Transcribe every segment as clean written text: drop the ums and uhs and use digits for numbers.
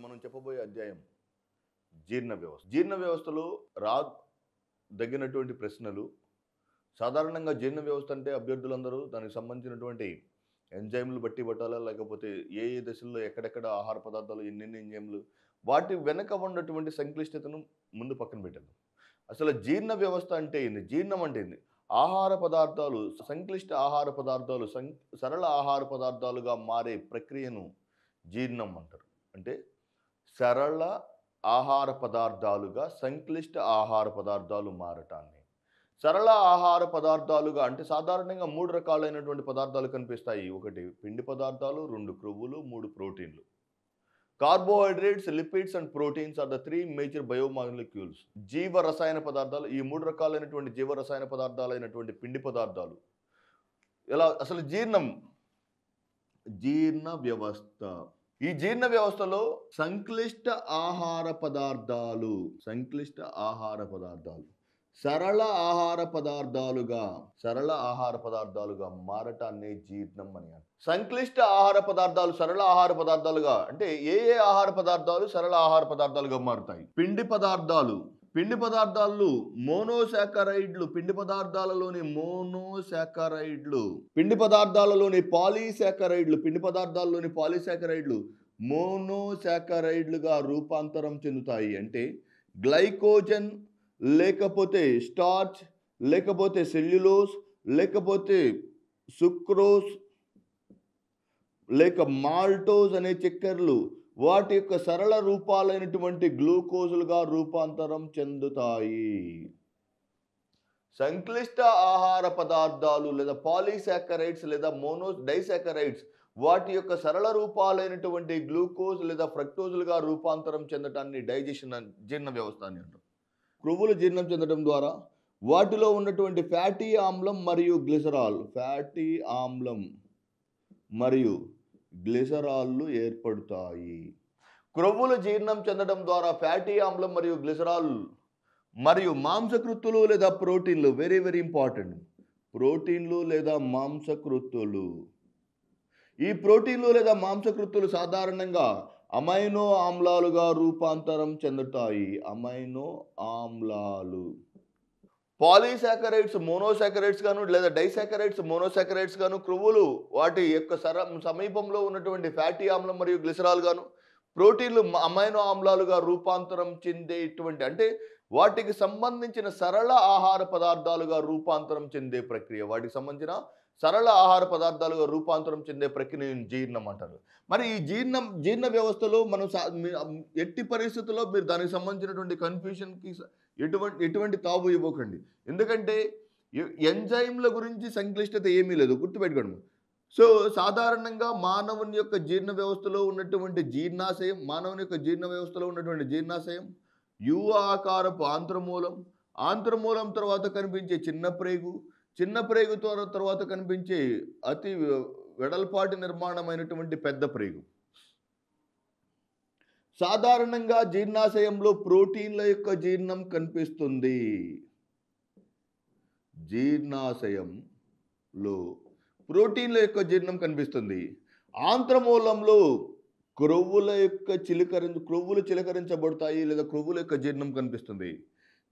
మనం చెప్పబోయే అధ్యాయం జీర్ణ వ్యవస్థ. జీర్ణ వ్యవస్థలో రా దగ్గినటువంటి ప్రశ్నలు సాధారణంగా జీర్ణ వ్యవస్థ అంటే అభ్యర్థులందరూ దానికి సంబంధించినటువంటి ఎంజైమ్లు బట్టి పట్టాలా, లేకపోతే ఏ ఏ దశల్లో ఎక్కడెక్కడ ఆహార పదార్థాలు ఎన్నెన్ని ఎంజైమ్లు, వాటి వెనక ఉన్నటువంటి సంక్లిష్టతను ముందు పక్కన పెట్టాను. అసలు జీర్ణ వ్యవస్థ అంటే ఏంది? జీర్ణం అంటే ఏంది? ఆహార పదార్థాలు, సంక్లిష్ట ఆహార పదార్థాలు సరళ ఆహార పదార్థాలుగా మారే ప్రక్రియను జీర్ణం అంటారు. అంటే సరళ ఆహార పదార్థాలుగా సంక్లిష్ట ఆహార పదార్థాలు మారటాన్ని. సరళ ఆహార పదార్థాలుగా అంటే సాధారణంగా 3 రకాలైనటువంటి పదార్థాలు కనిపిస్తాయి. 1 పిండి పదార్థాలు, 2 క్రొవ్వులు, 3 ప్రోటీన్లు. Carbohydrates, lipids and proteins are the 3 major biomolecules. జీవ రసాయన పదార్థాలు, ఈ 3 రకాలైనటువంటి జీవ రసాయన పదార్థాలైనటువంటి పిండి పదార్థాలు. అసలు జీర్ణ వ్యవస్థ. ఈ జీర్ణ వ్యవస్థలో సంక్లిష్ట ఆహార పదార్థాలు సరళ ఆహార పదార్థాలుగా మారటాన్ని జీర్ణం అని అంటారు. సంక్లిష్ట ఆహార పదార్థాలు సరళ ఆహార పదార్థాలుగా అంటే ఏ ఆహార పదార్థాలు సరళ ఆహార పదార్థాలుగా మారుతాయి? పిండి పదార్థాలు మోనోసాకరైడ్లు, పిండి పదార్థాలలోని పాలీసాకరైడ్లు మోనోసాకరైడ్లుగా రూపాంతరం చెందుతాయి. అంటే గ్లైకోజన్, లేకపోతే స్టార్చ్, లేకపోతే సెల్యులోస్, లేకపోతే సుక్రోస్, లేక మాల్టోజ్ అనే చక్కెరలు వాటి యొక్క సరళ రూపాలైనటువంటి గ్లూకోజులుగా రూపాంతరం చెందుతాయి. సంక్లిష్ట ఆహార పదార్థాలు లేదా పాలీసాకరైడ్స్ లేదా డైసాకరైడ్స్ వాటి యొక్క సరళ రూపాలైనటువంటి గ్లూకోజ్ లేదా ఫ్రక్టోజులుగా రూపాంతరం చెందటాన్ని జీర్ణ వ్యవస్థ అని అంటారు. క్రొవ్వులు జీర్ణం చెందడం ద్వారా వాటిలో ఉన్నటువంటి ఫ్యాటీ ఆమ్లం మరియు గ్లిసరాల్లు ఏర్పడతాయి. క్రొవ్వులు జీర్ణం చెందడం ద్వారా ఫ్యాటీ ఆమ్లం మరియు గ్లిసరాల్ మరియు మాంసకృత్తులు లేదా ప్రోటీన్లు, వెరీ వెరీ ఇంపార్టెంట్, ప్రోటీన్లు లేదా మాంసకృత్తులు. ఈ ప్రోటీన్లు లేదా మాంసకృత్తులు సాధారణంగా అమైనో ఆమ్లాలుగా రూపాంతరం చెందుతాయి. పాలీసాకరైడ్స్ మోనోసాకరైడ్స్ గాను లేదా డైసాకరైడ్స్ మోనోసాకరైడ్స్ గాను, క్రొవ్వులు వాటి యొక్క సమీపంలో ఉన్నటువంటి ఫ్యాటీ ఆమ్లం మరియు గ్లిసరాల్ గాను, ప్రోటీన్లు అమైనో ఆమ్లాలుగా రూపాంతరం చెందేటువంటి అంటే వాటికి సంబంధించిన సరళ ఆహార పదార్థాలుగా రూపాంతరం చెందే ప్రక్రియ. ప్రక్రియను జీర్ణం అంటారు. మరి ఈ జీర్ణ వ్యవస్థలో మనం ఎట్టి పరిస్థితుల్లో మీరు దానికి సంబంధించినటువంటి కన్ఫ్యూషన్కి ఎటువంటి తావు ఇవ్వకండి. ఎందుకంటే ఎంజైమ్ల గురించి సంక్లిష్టత ఏమీ లేదు, గుర్తుపెట్టుకోండి. సో సాధారణంగా మానవుని యొక్క జీర్ణ వ్యవస్థలో ఉన్నటువంటి జీర్ణాశయం యు ఆకారపు ఆంత్రమూలం తర్వాత కనిపించే చిన్న ప్రేగు తర్వాత కనిపించే అతి వెడల్పాటి నిర్మాణమైనటువంటి పెద్ద ప్రేగు. సాధారణంగా జీర్ణాశయంలో ప్రోటీన్ల యొక్క జీర్ణం కనిపిస్తుంది. ఆంత్రమూలంలో క్రొవ్వులు చిలకరించబడతాయి లేదా క్రొవ్వుల యొక్క జీర్ణం కనిపిస్తుంది.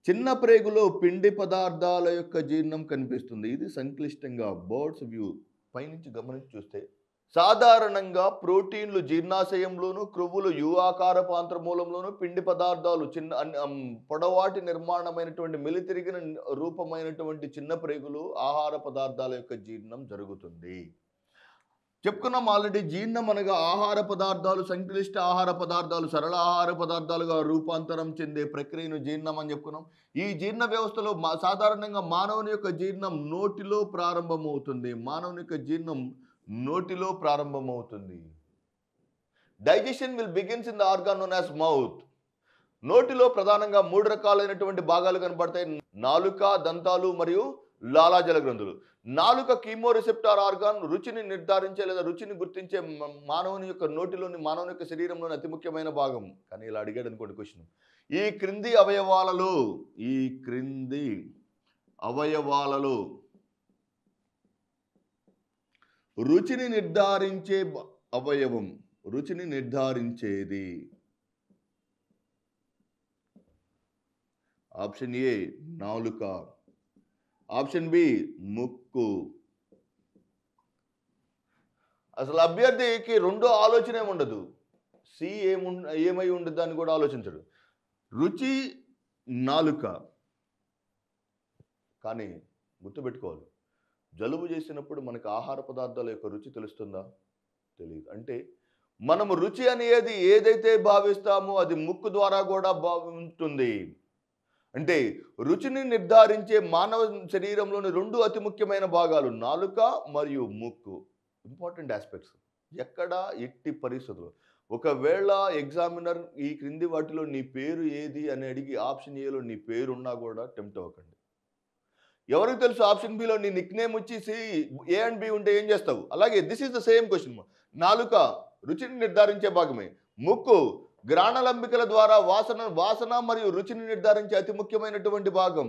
చిన్న ప్రేగులో పిండి పదార్థాల యొక్క జీర్ణం కనిపిస్తుంది. ఇది సంక్లిష్టంగా బర్డ్స్ వ్యూ పైనుంచి గమనించి చూస్తే సాధారణంగా ప్రోటీన్లు జీర్ణాశయంలోను, క్రొవ్వులు యు ఆకారపు ఆంత్రమూలంలోను, పిండి పదార్థాలు పొడవాటి నిర్మాణమైనటువంటి మెలితిరిగిన రూపమైనటువంటి చిన్న ప్రేగులు ఆహార పదార్థాల యొక్క జీర్ణం జరుగుతుంది. చెప్పుకున్నాం ఆల్రెడీ. జీర్ణం అనగా ఆహార పదార్థాలు సంక్లిష్ట ఆహార పదార్థాలు సరళ ఆహార పదార్థాలుగా రూపాంతరం చెందే ప్రక్రియను జీర్ణం అని చెప్పుకున్నాం. ఈ జీర్ణ వ్యవస్థలో సాధారణంగా మానవుని యొక్క జీర్ణం నోటిలో ప్రారంభమవుతుంది. Digestion will begins in the organ known as mouth. నోటిలో ప్రధానంగా 3 రకాలైనటువంటి భాగాలు కనబడతాయి: నాలుక, దంతాలు మరియు లాలాజల గ్రంథులు. నాలుక కీమోరిసెప్టార్ ఆర్గాన్, రుచిని నిర్ధారించే లేదా రుచిని గుర్తించే మానవుని యొక్క శరీరంలోని అతి ముఖ్యమైన భాగం. కానీ ఇలా అడిగాడు అనుకోండి క్వశ్చన్, ఈ క్రింది అవయవాలలో రుచిని నిర్ధారించేది ఆప్షన్ ఏ నాలుక, ఆప్షన్ బి ముక్కు. అసలు అభ్యర్థికి రెండో ఆలోచన ఏముండదు. సి ఏమై ఉండదు అని కూడా ఆలోచించడు. రుచి నాలుక. కానీ గుర్తుపెట్టుకోవాలి, జలుబు చేసినప్పుడు మనకు ఆహార పదార్థాల యొక్క రుచి తెలుస్తుందా? తెలియదు. అంటే మనము రుచి అనేది ఏదైతే భావిస్తామో అది ముక్కు ద్వారా కూడా ఉంటుంది. అంటే రుచిని నిర్ధారించే మానవ శరీరంలోని రెండు అతి ముఖ్యమైన భాగాలు నాలుక మరియు ముక్కు. Important aspects. ఎక్కడ ఎట్టి పరిస్థితులు ఒకవేళ ఎగ్జామినర్ ఈ క్రింది వాటిలో నీ పేరు ఏది అని అడిగి ఆప్షన్ ఏలో నీ పేరు ఉన్నా కూడా టెంప్ట్ అవ్వకండి. ఎవరికి తెలుసు ఆప్షన్ బిలో నీ నిక్ నేమ్ వచ్చేసి ఏ అండ్ బి ఉంటే ఏం చేస్తావు? అలాగే this is the same question. నాలుక రుచిని నిర్ధారించే భాగమే. ముక్కు గ్రాణలంబికల ద్వారా వాసన మరియు రుచిని నిర్ధారించే అతి ముఖ్యమైనటువంటి భాగం.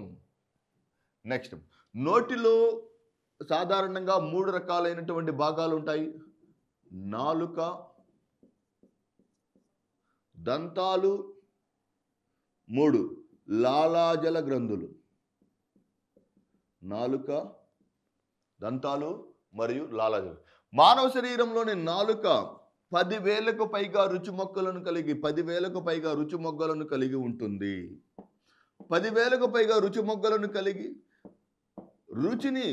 నెక్స్ట్, నోటిలో సాధారణంగా 3 రకాలైనటువంటి భాగాలు ఉంటాయి. నాలుక, దంతాలు, 3 లాలాజల గ్రంథులు. నాలుక, దంతాలు మరియు లాలాజల. మానవ శరీరంలోని నాలుక 10,000కు పైగా రుచి మొక్కలను కలిగి 10,000కు పైగా రుచి మొగ్గలను కలిగి ఉంటుంది. 10,000కు పైగా రుచి మొగ్గలను కలిగి రుచిని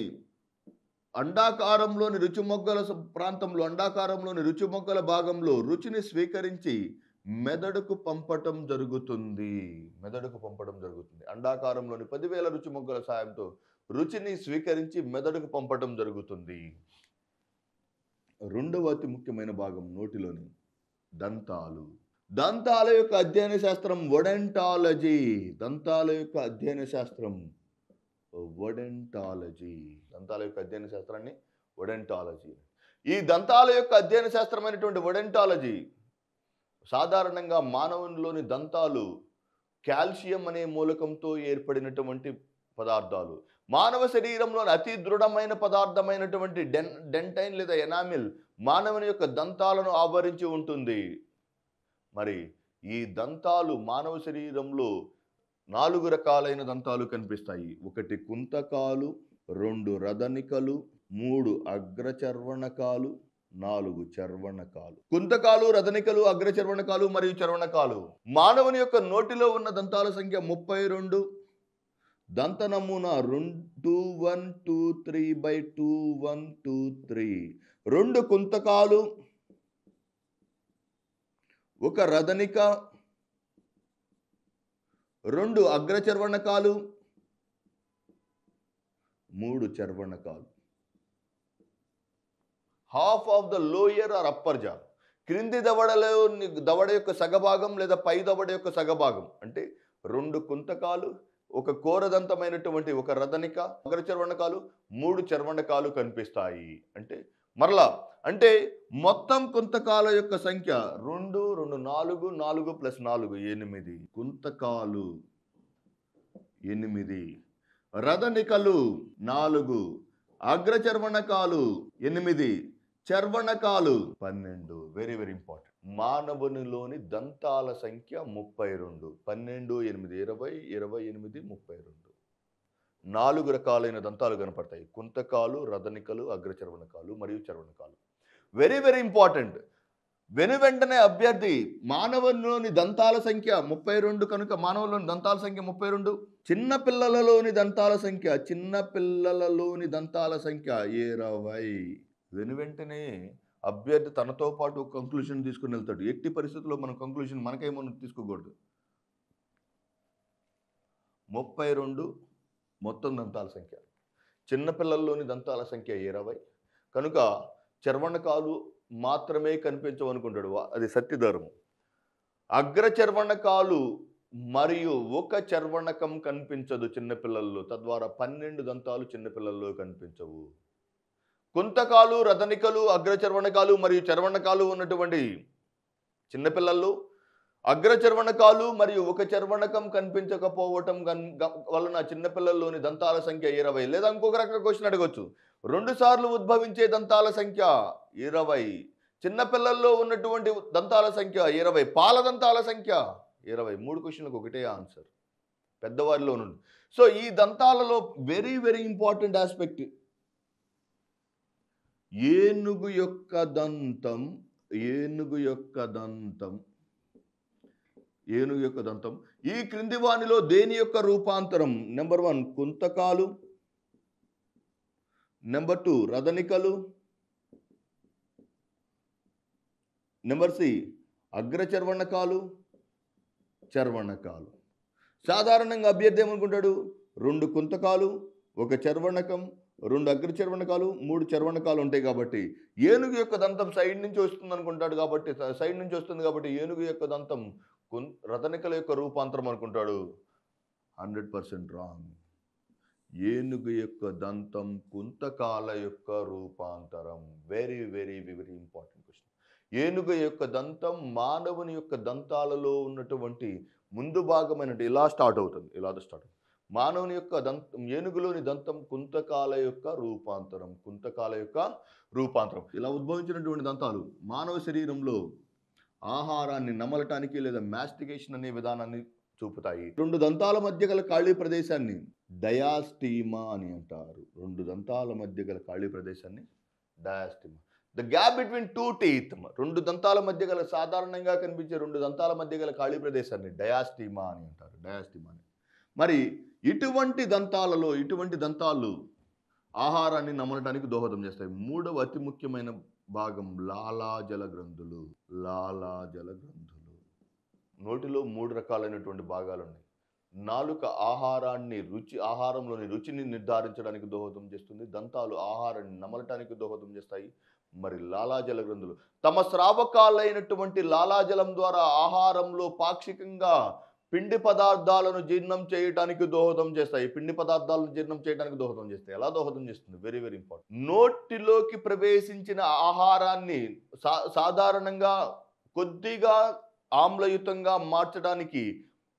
అండాకారంలోని రుచి మొగ్గల ప్రాంతంలో అండాకారంలోని రుచి మొగ్గల భాగంలో రుచిని స్వీకరించి మెదడుకు పంపటం జరుగుతుంది. అండాకారంలోని 10,000 రుచి మొగ్గల సాయంతో రుచిని స్వీకరించి మెదడుకు పంపటం జరుగుతుంది. రెండవ అతి ముఖ్యమైన భాగం నోటిలోని దంతాలు. దంతాల యొక్క అధ్యయన శాస్త్రం ఒడెంటాలజీ. దంతాల యొక్క అధ్యయన శాస్త్రం ఒడెంటాలజీ. దంతాల యొక్క అధ్యయన శాస్త్రాన్ని ఒడెంటాలజీ. ఈ దంతాల యొక్క అధ్యయన శాస్త్రమైనటువంటి ఒడెంటాలజీ సాధారణంగా మానవునిలోని దంతాలు కాల్షియం అనే మూలకంతో ఏర్పడినటువంటి పదార్థాలు. మానవ శరీరంలోని అతి దృఢమైన పదార్థమైనటువంటి డెంటైన్ లేదా ఎనామిల్ మానవుని యొక్క దంతాలను ఆవరించి ఉంటుంది. మరి ఈ దంతాలు మానవ శరీరంలో 4 రకాలైన దంతాలు కనిపిస్తాయి. 1 కుంతకాలు, 2 రదనికలు, 3 అగ్రచర్వణకాలు, 4 చర్వణకాలు. కుంతకాలు, రదనికలు, అగ్రచర్వణకాలు మరియు చర్వణకాలు. మానవుని యొక్క నోటిలో ఉన్న దంతాల సంఖ్య 32. దంత నమూనా 2123/2123. 2 కుంతకాలు, 1 రదనిక, 2 అగ్రచర్వణకాలు, 3 చర్వణకాలు. Half of the lower or upper jaw. క్రింది దవడ యొక్క సగభాగం లేదా పై దవడ యొక్క సగభాగం. అంటే 2 కుంతకాలు, 1 కోరదంతమైనటువంటి 1 రదనిక, అగ్రచర్వణకాలు, 3 చర్వణకాలు కనిపిస్తాయి. అంటే మొత్తం కుంతకాల యొక్క సంఖ్య 2, 2, 4, 4 + 4 8. కుంతకాలు 8, రదనికలు 4, అగ్రచర్వణకాలు 8, చర్వణకాలు 12. Very very important. మానవునిలోని దంతాల సంఖ్య 32. 12, 8, 20, 28, 32. 4 రకాలైన దంతాలు కనపడతాయి. కుంతకాలు, రదనికలు, అగ్రచర్వణకాలు మరియు చర్వణకాలు. Very very important. వెంటనే అభ్యర్థి మానవునిలోని దంతాల సంఖ్య 32 కనుక మానవులోని దంతాల సంఖ్య 32. చిన్నపిల్లలలోని దంతాల సంఖ్య 20. వెంటనే అభ్యర్థి తనతో పాటు ఒక కంక్లూషన్ తీసుకుని వెళ్తాడు. ఎట్టి పరిస్థితుల్లో మన కంక్లూషన్ మనకేమో తీసుకోకూడదు. 32 మొత్తం దంతాల సంఖ్య. చిన్నపిల్లల్లోని దంతాల సంఖ్య 20 కనుక చర్వణకాలు మాత్రమే కనిపించవనుకుంటాడు. అది సత్యధర్మం. అగ్రచర్వణకాలు మరియు 1 చర్వణకం కనిపించదు చిన్నపిల్లల్లో. తద్వారా 12 దంతాలు చిన్నపిల్లల్లో కనిపించవు. కుంతకాలు, రదనికలు, అగ్రచర్వణకాలు మరియు చర్వణకాలు ఉన్నటువంటి చిన్నపిల్లల్లో అగ్రచర్వణకాలు మరియు 1 చర్వణకం కనిపించకపోవటం వలన చిన్నపిల్లల్లోని దంతాల సంఖ్య 20. లేదా ఇంకొక రకంగా క్వశ్చన్ అడగొచ్చు. 2 సార్లు ఉద్భవించే దంతాల సంఖ్య 20. చిన్నపిల్లల్లో ఉన్నటువంటి దంతాల సంఖ్య 20. పాల దంతాల సంఖ్య 20. 3 క్వశ్చన్లకు ఒకటే ఆన్సర్. పెద్దవారిలో నుండి. సో ఈ దంతాలలో వెరీ వెరీ ఇంపార్టెంట్ ఆస్పెక్ట్ ఏనుగు యొక్క దంతం. ఏనుగు యొక్క దంతం. ఏనుగు యొక్క దంతం. ఈ క్రింది వానిలో దేని యొక్క రూపాంతరం? నెంబర్ 1 కుంతకాలు, నెంబర్ 2 రదనికలు, నెంబర్ సి అగ్రచర్వణకాలు, చర్వణకాలు. సాధారణంగా అభ్యర్థి ఏమనుకుంటాడు? 2 కుంతకాలు, 1 చర్వణకం, 2 అగ్రచర్వణకాలు, 3 చర్వణకాలు ఉంటాయి కాబట్టి ఏనుగు యొక్క దంతం సైడ్ నుంచి వస్తుంది అనుకుంటాడు. కాబట్టి సైడ్ నుంచి వస్తుంది కాబట్టి ఏనుగు యొక్క దంతం రతనికల యొక్క రూపాంతరం అనుకుంటాడు. 100% రాంగ్. ఏనుగు యొక్క దంతం కుంతకాల యొక్క రూపాంతరం. Very very very important question. ఏనుగు యొక్క దంతం మానవుని యొక్క దంతాలలో ఉన్నటువంటి ముందు భాగమైన ఇలా స్టార్ట్ అవుతుంది. మానవుని యొక్క దంతం, ఏనుగులోని దంతం కుంతకాల యొక్క రూపాంతరం. కుంతకాల యొక్క రూపాంతరం. ఇలా ఉద్భవించినటువంటి దంతాలు మానవ శరీరంలో ఆహారాన్ని నమలటానికి లేదా మాస్టికేషన్ అనే విధానాన్ని చూపుతాయి. 2 దంతాల మధ్య గల ఖాళీ ప్రదేశాన్ని డయాస్టీమా అని అంటారు. 2 దంతాల మధ్య గల ఖాళీ ప్రదేశాన్ని diastema. The gap between 2 teeth. 2 దంతాల మధ్య గల సాధారణంగా కనిపించే 2 దంతాల మధ్య గల ఖాళీ ప్రదేశాన్ని డయాస్టీమా అని అంటారు. డయాస్టీమా అని. మరి ఇటువంటి దంతాలు ఆహారాన్ని నమలటానికి దోహదం చేస్తాయి. 3వ అతి ముఖ్యమైన భాగం లాలాజల గ్రంథులు. లాలాజల గ్రంథులు. నోటిలో 3 రకాలైనటువంటి భాగాలు ఉన్నాయి. నాలుక ఆహారంలోని రుచిని నిర్ధారించడానికి దోహదం చేస్తుంది. దంతాలు ఆహారాన్ని నమలటానికి దోహదం చేస్తాయి. మరి లాలాజల గ్రంథులు తమ స్రావకాలైనటువంటి లాలాజలం ద్వారా ఆహారంలో పాక్షికంగా పిండి పదార్థాలను జీర్ణం చేయడానికి దోహదం చేస్తాయి. ఎలా దోహదం చేస్తుంది? Very very important. నోటిలోకి ప్రవేశించిన ఆహారాన్ని సాధారణంగా కొద్దిగా ఆమ్లయుతంగా మార్చడానికి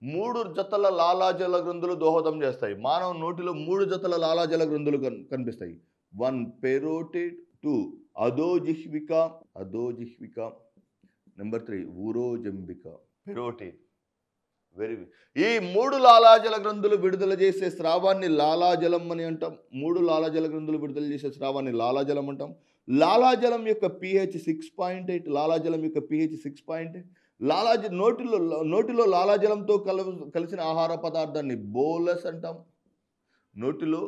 3 జతల లాలాజల గ్రంథులు దోహదం చేస్తాయి. మానవ నోటిలో 3 జతల లాలాజల గ్రంథులు కనిపిస్తాయి. 1 పెరోటిడ్, 2 అధోజిహ్విక, నెంబర్ 3 ఉరోజంబిక. పెరోటిడ్. ఈ 3 లాలాజల గ్రంథులు విడుదల చేసే స్రావాన్ని లాలాజలం అని అంటాం. 3 లాలాజల గ్రంథులు విడుదల చేసే స్రావాన్ని లాలాజలం అంటాం. లాలాజలం యొక్క pH 6.8. లాలాజలం యొక్క pH 6.8. నోటిలో లాలాజలంతో కలిసిన ఆహార పదార్థాన్ని బోలస్ అంటాం. నోటిలో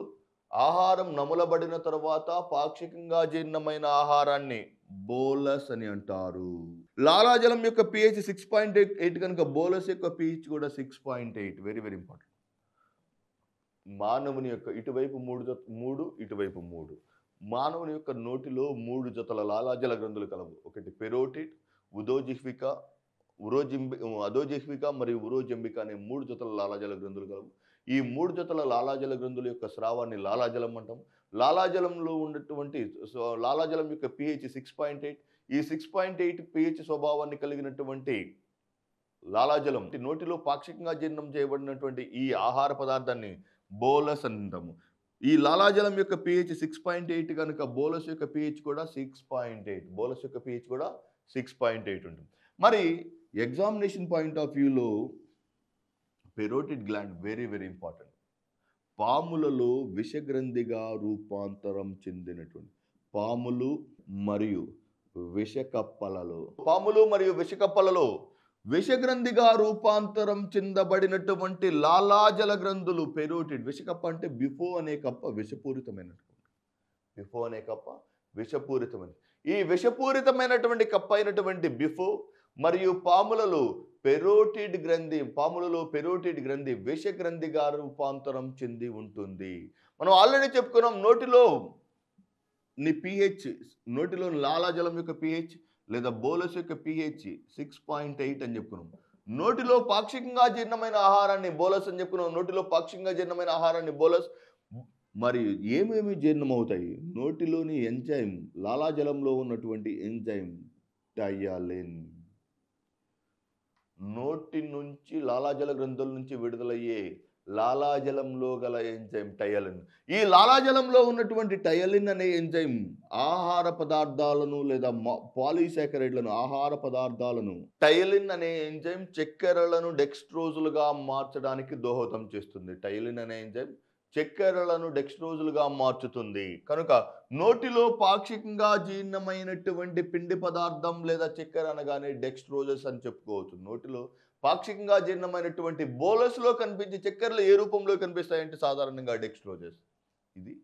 ఆహారం నములబడిన తర్వాత పాక్షికంగా జీర్ణమైన ఆహారాన్ని బోలస్ అని అంటారు. లాలాజలం యొక్క pH 6.8 కనుక బోలస్ యొక్క pH కూడా 6.8. Very very important. మానవుని యొక్క ఇటువైపు 3, ఇటువైపు 3. మానవుని యొక్క నోటిలో 3 జతల లాలాజల గ్రంథులు కలవు. ఒకటి పెరోటిడ్, అధోజిహ్విక మరియు ఉరోజంబిక అనే 3 జతల లాలాజల గ్రంథులు కలవు. ఈ 3 జతల లాలాజల గ్రంథుల యొక్క స్రావాన్ని లాలాజలం అంటాం. లాలాజలంలో ఉన్నటువంటి లాలాజలం యొక్క pH 6.8. ఈ 6.8 pH స్వభావాన్ని కలిగినటువంటి లాలాజలం నోటిలో పాక్షికంగా జీర్ణం చేయబడినటువంటి ఈ ఆహార పదార్థాన్ని బోలస్ అంటాము. ఈ లాలాజలం యొక్క pH 6.8 కనుక బోలస్ యొక్క pH కూడా 6.8 ఉంటుంది. మరి ఎగ్జామినేషన్ పాయింట్ ఆఫ్ వ్యూలో parotid gland very very important. పాములలో విషగ్రంథిగా రూపాంతరం చెందినటువంటి పాములు మరియు విషకప్పలలో విషగ్రంథిగా రూపాంతరం చెందబడినటువంటి లాలాజల గ్రంథులు పెరోటిడ్. విషకప్ప అంటే బిఫో అనే కప్ప విషపూరితమైన ఈ విషపూరితమైనటువంటి కప్ప అయినటువంటి బిఫో మరియు పాములలో పెరోటిడ్ గ్రంథి విషగ్రంథిగా రూపాంతరం చెంది ఉంటుంది. మనం ఆల్రెడీ చెప్పుకున్నాం నోటిలో లాలాజలం యొక్క pH లేదా బోలస్ యొక్క pH 6.8 అని చెప్పుకున్నాం. నోటిలో పాక్షికంగా జీర్ణమైన ఆహారాన్ని బోలస్ అని చెప్పుకున్నాం. నోటిలో పాక్షికంగా జీర్ణమైన ఆహారాన్ని బోలస్. మరి ఏమేమి జీర్ణమవుతాయి? నోటిలోని ఎంజైమ్, లాలాజలంలో ఉన్నటువంటి ఎంజైమ్ టయాలిన్. నోటి నుంచి లాలాజల గ్రంథుల నుంచి విడుదలయ్యే లాలాజలంలో గల ఎంజైమ్ టయలిన్. ఈ లాలాజలంలో ఉన్నటువంటి టయలిన్ అనే ఎంజైమ్ ఆహార పదార్థాలను లేదా పాలీసాకరైడ్లను ఆహార పదార్థాలను టయలిన్ అనే ఎంజైమ్ చక్కెరలను డెక్స్ట్రోజులుగా మార్చడానికి దోహదం చేస్తుంది. టయలిన్ అనే ఎంజైమ్ చక్కెరలను డెక్స్ట్రోజులుగా మార్చుతుంది. కనుక నోటిలో పాక్షికంగా జీర్ణమైనటువంటి పిండి పదార్థం లేదా చక్కెర అనగానే డెక్స్ట్రోజస్ అని చెప్పుకోవచ్చు. నోటిలో పాక్షికంగా జీర్ణమైనటువంటి బోలస్లో కనిపించే చక్కెరలు ఏ రూపంలో కనిపిస్తాయంటే సాధారణంగా డెక్స్ట్రోజస్. ఇది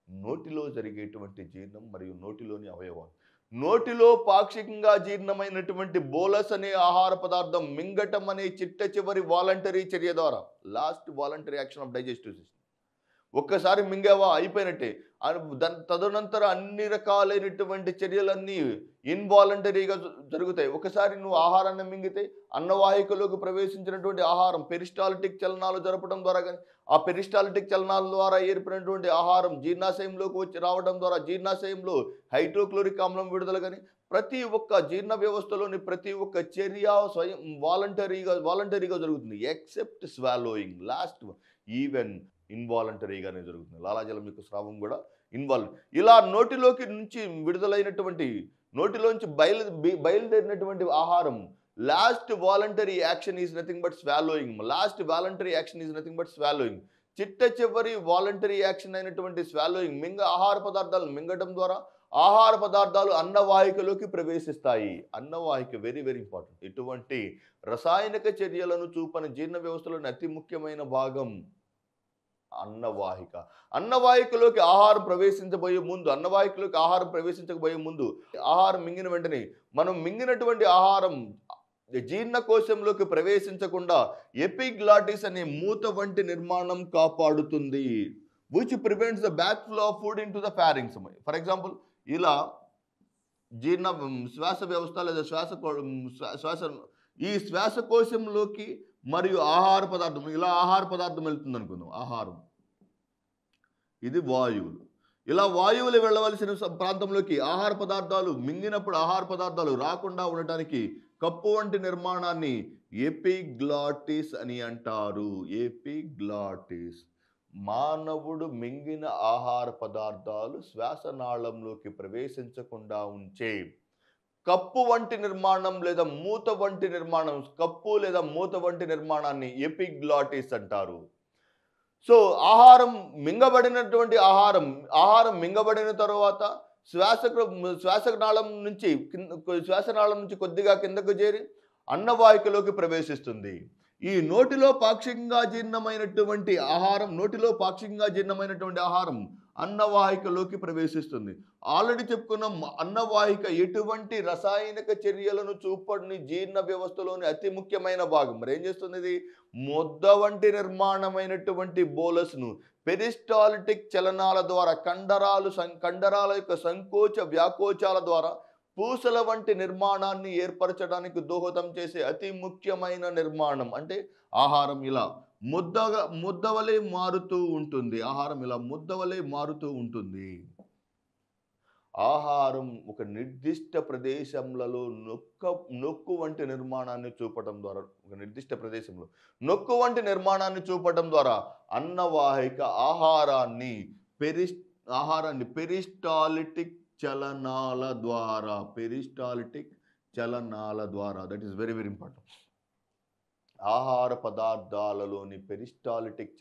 నోటిలో జరిగేటువంటి జీర్ణం మరియు నోటిలోని అవయవాలు. నోటిలో పాక్షికంగా జీర్ణమైనటువంటి బోలస్ అనే ఆహార పదార్థం మింగటం అనే చిట్ట చివరి వాలంటరీ చర్య ద్వారా, last voluntary action of digestive system. ఒక్కసారి మింగావా అయిపోయినట్టే. తదనంతర అన్ని రకాలైనటువంటి చర్యలన్నీ ఇన్వాలంటరీగా జరుగుతాయి. ఒకసారి నువ్వు ఆహారాన్ని మింగితే అన్నవాహికలోకి ప్రవేశించినటువంటి ఆహారం పెరిస్టాల్టిక్ చలనాలు జరపడం ద్వారా కానీ, ఆ పెరిస్టాల్టిక్ చలనాల ద్వారా ఏర్పడినటువంటి ఆహారం జీర్ణాశయంలోకి వచ్చి రావడం ద్వారా జీర్ణాశయంలో హైడ్రోక్లోరిక్ ఆమ్లం విడుదల కానీ, ప్రతి ఒక్క జీర్ణ వ్యవస్థలోని ప్రతి ఒక్క చర్య స్వయం వాలంటరీగా జరుగుతుంది. ఎక్సెప్ట్ స్వాలోయింగ్, లాస్ట్ ఈవెన్ ఇన్వాలంటరీగానే జరుగుతుంది. లాలాజలం యొక్క స్రావం కూడా ఇలా నోటిలోకి నుంచి విడుదలైనటువంటి, నోటిలోంచి బయలుదేరినటువంటి ఆహారం last voluntary action is nothing but swallowing. Last voluntary action is nothing but swallowing. చిట్ట చివరి వాలంటరీ యాక్షన్ అయినటువంటి స్వాలోయింగ్, ఆహార పదార్థాలను మింగడం ద్వారా ఆహార పదార్థాలు అన్నవాహికలోకి ప్రవేశిస్తాయి. అన్నవాహిక వెరీ వెరీ ఇంపార్టెంట్. ఇటువంటి రసాయనిక చర్యలను చూపని జీర్ణ వ్యవస్థలోని అతి ముఖ్యమైన భాగం అన్నవాహిక. అన్నవాహికలోకి ఆహారం ప్రవేశించకపోయే ముందు ఆహారం మింగిన వెంటనే మనం మింగినటువంటి ఆహారం జీర్ణకోశంలోకి ప్రవేశించకుండా ఎపిగ్లాటిస్ అనే మూత వంటి నిర్మాణం కాపాడుతుంది. which prevents the backflow of food into the pharynx. For example, ఇలా శ్వాస వ్యవస్థ లేదా ఈ శ్వాసకోశంలోకి మరియు ఆహార పదార్థం వెళ్తుంది అనుకుందాం. ఆహారం, ఇది వాయువులు. ఇలా వాయువులు వెళ్ళవలసిన ప్రాంతంలోకి ఆహార పదార్థాలు మింగినప్పుడు ఆహార పదార్థాలు రాకుండా ఉండటానికి కప్పు వంటి నిర్మాణాన్ని ఎపిగ్లాటిస్ అని అంటారు. ఎపిగ్లాటిస్. మానవుడు మింగిన ఆహార పదార్థాలు శ్వాసనాళంలోకి ప్రవేశించకుండా ఉంచే కప్పు వంటి నిర్మాణం లేదా మూత వంటి నిర్మాణం, కప్పు లేదా మూత వంటి నిర్మాణాన్ని ఎపిగ్లాటిస్ అంటారు. సో ఆహారం మింగబడిన తరువాత శ్వాసనాళం నుంచి కొద్దిగా కిందకు చేరి అన్నవాహికలోకి ప్రవేశిస్తుంది. ఈ నోటిలో పాక్షికంగా జీర్ణమైనటువంటి ఆహారం అన్నవాహికలోకి ప్రవేశిస్తుంది. ఆల్రెడీ చెప్పుకున్నాం, అన్నవాహిక ఎటువంటి రసాయనిక చర్యలను చూపని జీర్ణ వ్యవస్థలోని అతి ముఖ్యమైన భాగం. మరి ఏం చేస్తుంది? ఇది ముద్ద వంటి నిర్మాణమైనటువంటి బోలస్ను పెరిస్టాల్టిక్ చలనాల ద్వారా కండరాల యొక్క సంకోచ వ్యాకోచాల ద్వారా పూసల వంటి నిర్మాణాన్ని ఏర్పరచడానికి దోహదం చేసే అతి ముఖ్యమైన నిర్మాణం. అంటే ఆహారం ఇలా ముద్దవలే మారుతూ ఉంటుంది. ఆహారం ఒక నిర్దిష్ట ప్రదేశంలో నొక్కు వంటి నిర్మాణాన్ని చూపటం ద్వారా అన్నవాహిక ఆహారాన్ని పెరిస్టాలిటిక్ చలనాల ద్వారా that is very very important. ఆహార పదార్థాలలోని పెరిస్టాలిటిక్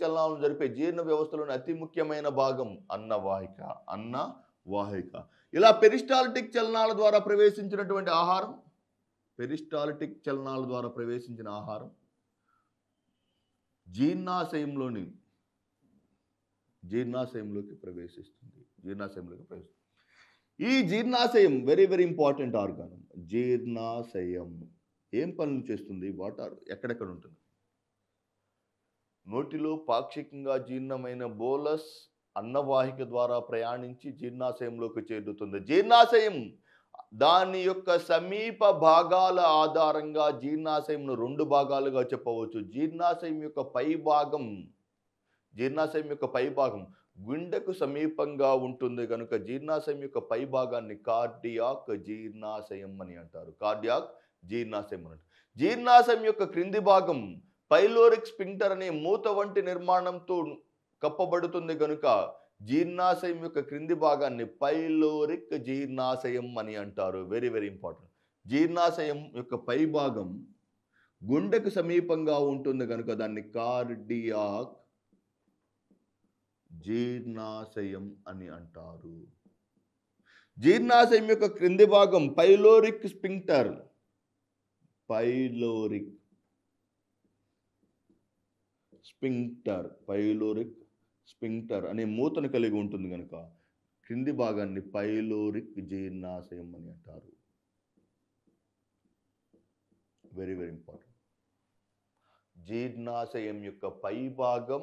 చలనాలను జరిపే జీర్ణ వ్యవస్థలోని అతి ముఖ్యమైన భాగం అన్నవాహిక. ఇలా పెరిస్టాలిటిక్ చలనాల ద్వారా ప్రవేశించిన ఆహారం జీర్ణాశయంలోకి ప్రవేశిస్తుంది. ఈ జీర్ణాశయం వెరీ వెరీ ఇంపార్టెంట్ ఆర్గాన్. జీర్ణాశయం ఏం పనులు చేస్తుంది? ఎక్కడెక్కడ ఉంటుంది? నోటిలో పాక్షికంగా జీర్ణమైన బోలస్ అన్నవాహిక ద్వారా ప్రయాణించి జీర్ణాశయంలోకి చేరుతుంది. జీర్ణాశయం దాని యొక్క సమీప భాగాల ఆధారంగా జీర్ణాశయంను 2 భాగాలుగా చెప్పవచ్చు. జీర్ణాశయం యొక్క పై భాగం గుండెకు సమీపంగా ఉంటుంది కనుక జీర్ణాశయం యొక్క పై భాగాన్ని కార్డియాక్ జీర్ణాశయం అని అంటారు. జీర్ణాశయం యొక్క క్రింది భాగం పైలోరిక్ స్పింక్టర్ అనే మూత వంటి నిర్మాణంతో కప్పబడుతుంది గనుక జీర్ణాశయం యొక్క క్రింది భాగాన్ని పైలోరిక్ జీర్ణాశయం అని అంటారు. Very very important. జీర్ణాశయం యొక్క పై భాగం గుండెకు సమీపంగా ఉంటుంది కనుక దాన్ని కార్డియాక్ జీర్ణాశయం అని అంటారు. జీర్ణాశయం యొక్క క్రింది భాగం పైలోరిక్ స్పింక్టర్ పైలోరిక్ స్పింక్టర్ అనే మూతను కలిగి ఉంటుంది కనుక క్రింది భాగాన్ని పైలోరిక్ జీర్ణాశయం అని అంటారు. Very very important. జీర్ణాశయం యొక్క పై భాగం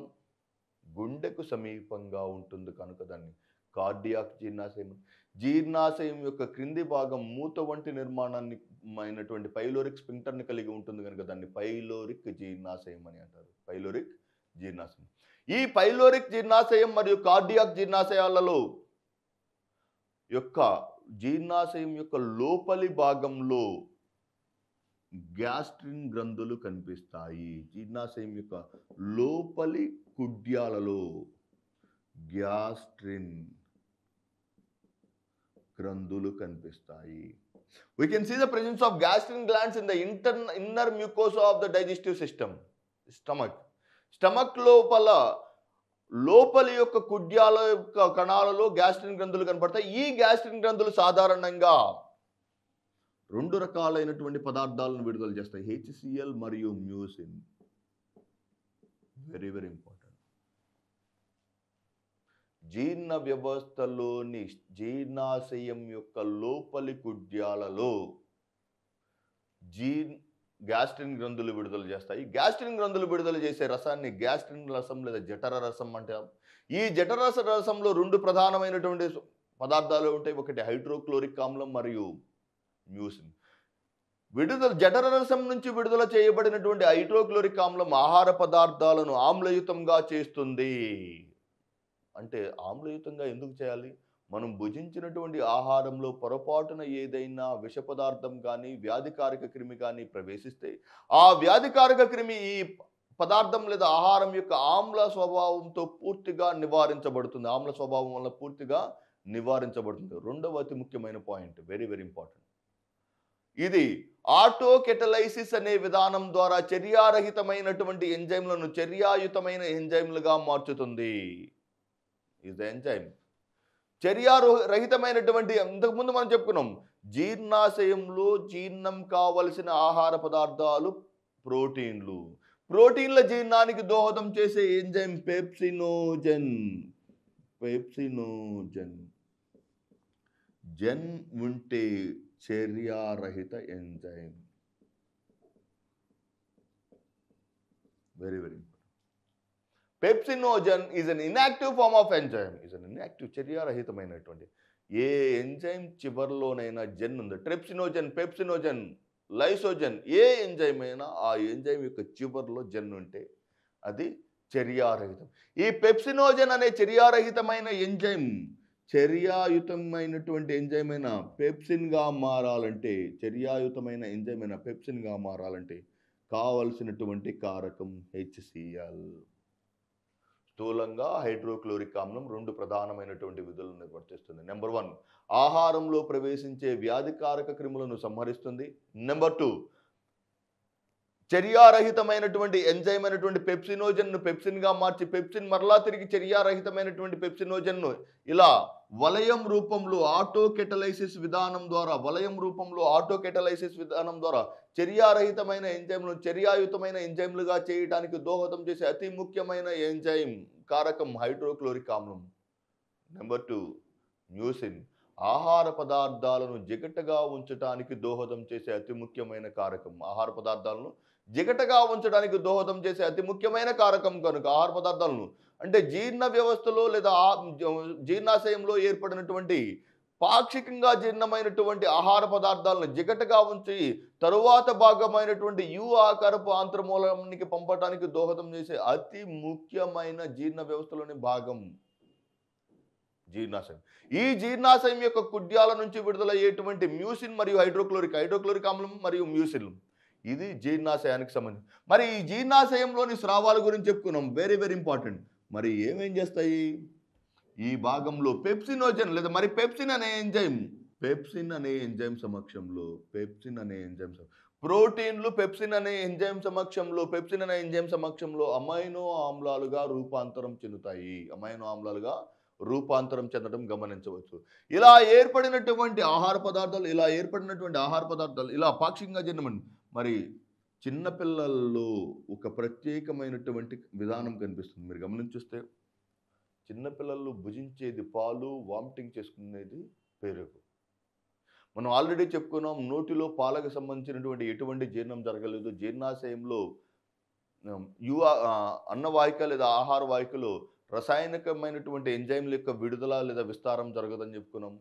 గుండెకు సమీపంగా ఉంటుంది కనుక దాన్ని కార్డియాక్ జీర్ణాశయం. జీర్ణాశయం యొక్క క్రింది భాగం మూత వంటి నిర్మాణాన్ని అయినటువంటి పైలోరిక్ స్పింక్టర్ని కలిగి ఉంటుంది కనుక దాన్ని పైలోరిక్ జీర్ణాశయం అని అంటారు. పైలోరిక్ జీర్ణాశయం. ఈ పైలోరిక్ జీర్ణాశయం మరియు కార్డియాక్ జీర్ణాశయాలలో యొక్క జీర్ణాశయం యొక్క లోపలి భాగంలో గ్యాస్ట్రిన్ గ్రంథులు కనిపిస్తాయి. జీర్ణాశయం యొక్క లోపలి కుడ్యాలలో గ్యాస్ట్రిన్ గ్రంథులు కనిపిస్తాయి. We can see the presence of gastrin glands in the inner mucosa of the digestive system. Stomach లోపలి యొక్క కుడ్యాల యొక్క కణాలలో గ్యాస్ట్రిన్ గ్రంథులు కనపడతాయి. ఈ గ్యాస్ట్రిన్ గ్రంథులు సాధారణంగా రెండు రకాలైనటువంటి పదార్థాలను విడుదల చేస్తాయి, HCl మరియు మ్యూసిన్. Very very important. జీర్ణ వ్యవస్థలోని జీర్ణాశయం యొక్క లోపలి కుడ్యాలలో గ్యాస్ట్రిన్ గ్రంథులు విడుదల చేస్తాయి. గ్యాస్ట్రిన్ గ్రంథులు విడుదల చేసే రసాన్ని గ్యాస్ట్రిన్ రసం లేదా జఠర రసం అంటాం. ఈ జఠర రసంలో రెండు ప్రధానమైనటువంటి పదార్థాలు ఉంటాయి. ఒకటి హైడ్రోక్లోరిక్ ఆమ్లం మరియు మ్యూసిన్. జఠర రసం నుంచి విడుదల చేయబడినటువంటి హైడ్రోక్లోరిక్ ఆమ్లం ఆహార పదార్థాలను ఆమ్లయుతంగా చేస్తుంది. అంటే ఆమ్లయుతంగా ఎందుకు చేయాలి? మనం భుజించినటువంటి ఆహారంలో పొరపాటున ఏదైనా విష పదార్థం కానీ వ్యాధికారక క్రిమి కానీ ప్రవేశిస్తే ఆ వ్యాధికారక క్రిమి ఈ పదార్థం లేదా ఆహారం యొక్క ఆమ్ల స్వభావంతో పూర్తిగా నివారించబడుతుంది. ఆమ్ల స్వభావం వల్ల పూర్తిగా నివారించబడుతుంది. రెండవ అతి ముఖ్యమైన పాయింట్, వెరీ వెరీ ఇంపార్టెంట్. ఇది ఆటోకెటలైసిస్ అనే విధానం ద్వారా చర్యారహితమైనటువంటి ఎంజైమ్లను చర్యాయుతమైన ఎంజైమ్లుగా మార్చుతుంది. Is the enzyme. చర్యారహితమైనటువంటి, ఇంతకుముందు మనం చెప్పుకున్నాం, జీర్ణాశయంలో జీర్ణం కావలసిన ఆహార పదార్థాలు ప్రోటీన్లు. ప్రోటీన్ల జీర్ణానికి దోహదం చేసే ఎంజైమ్ పెప్సినోజన్. జన్ ఉంటే చర్యారహిత enzyme. Very very important. Pepsinogen is an inactive form of enzyme. Is an inactive, చర్యారహితమైనటువంటి ఏ ఎంజైమ్ చివరిలోనైనా జెన్ ఉంది. ట్రిప్సినోజన్, పెప్సినోజన్, లైసోజన్, ఏ ఎంజైమ్ అయినా ఆ ఎంజైమ్ యొక్క చివరిలో జెన్ ఉంటే అది చర్యారహితం. ఈ పెప్సినోజన్ అనే చర్యారహితమైన ఎంజైమ్ చర్యాయుతమైనటువంటి ఎంజైమ్ అయిన పెప్సిన్గా మారాలంటే, చర్యాయుతమైన ఎంజైమ్ అయిన పెప్సిన్గా మారాలంటే కావలసినటువంటి కారకం HCl. స్థూలంగా హైడ్రోక్లోరిక్ ఆమ్లం రెండు ప్రధానమైనటువంటి విధులను నిర్వర్తిస్తుంది. నెంబర్ 1, ఆహారంలో ప్రవేశించే వ్యాధికారక క్రిములను సంహరిస్తుంది. నెంబర్ 2, చర్యారహితమైనటువంటి ఎంజైమ్ అయినటువంటి పెప్సినోజన్ను పెప్సిన్గా మార్చి పెప్సిన్ మరలా తిరిగి చర్యారహితమైనటువంటి పెప్సినోజన్ను ఇలా వలయం రూపంలో ఆటోకెటలైసిస్ విధానం ద్వారా చర్యారహితమైన ఎంజైమ్లను చర్యాయుతమైన ఎంజైమ్లుగా చేయడానికి దోహదం చేసే అతి ముఖ్యమైన ఎంజైమ్ కారకం హైడ్రోక్లోరిక్ ఆమ్లం. Number 2, mucin. ఆహార పదార్థాలను జిగటగా ఉంచడానికి దోహదం చేసే అతి ముఖ్యమైన కారకం. ఆహార పదార్థాలను జిగటగా ఉంచడానికి దోహదం చేసే అతి ముఖ్యమైన కారకం కనుక ఆహార పదార్థాలను, అంటే జీర్ణ వ్యవస్థలో లేదా జీర్ణాశయంలో ఏర్పడినటువంటి పాక్షికంగా జీర్ణమైనటువంటి ఆహార పదార్థాలను జిగటగా ఉంచి తరువాత భాగమైనటువంటి యు ఆకారపు ఆంత్రమూలానికి పంపడానికి దోహదం చేసే అతి ముఖ్యమైన జీర్ణ వ్యవస్థలోని భాగం జీర్ణాశయం. ఈ జీర్ణాశయం యొక్క కుడ్యాల నుంచి విడుదలయ్యేటువంటి మ్యూసిన్ మరియు హైడ్రోక్లోరిక్ ఆమ్లం మరియు మ్యూసిన్, ఇది జీర్ణాశయానికి సంబంధించి. మరి ఈ జీర్ణాశయంలోని స్రావాల గురించి చెప్పుకున్నాం. Very very important. మరి ఏమేం చేస్తాయి? ఈ భాగంలో పెప్సినోజన్ లేదా మరి పెప్సిన్ అనే ఎంజైమ్ సమక్షంలో ప్రోటీన్లు పెప్సిన్ అనే ఎంజైమ్ సమక్షంలో అమైనో ఆమ్లాలుగా రూపాంతరం చెందడం గమనించవచ్చు. ఇలా ఏర్పడినటువంటి ఆహార పదార్థాలు ఇలా పాక్షికంగా జీర్ణం. మరి చిన్నపిల్లల్లో ఒక ప్రత్యేకమైనటువంటి విధానం కనిపిస్తుంది. మీరు గమనించుస్తే చిన్నపిల్లలు భుజించేది పాలు, వామిటింగ్ చేసుకునేది పెరుగు. మనం ఆల్రెడీ చెప్పుకున్నాం, నోటిలో పాలకు సంబంధించినటువంటి ఎటువంటి జీర్ణం జరగలేదు. జీర్ణాశయంలో అన్నవాహిక లేదా ఆహార వాహికలో రసాయనికమైనటువంటి ఎంజైమ్ల యొక్క విడుదల లేదా విస్తారం జరగదని చెప్పుకున్నాం.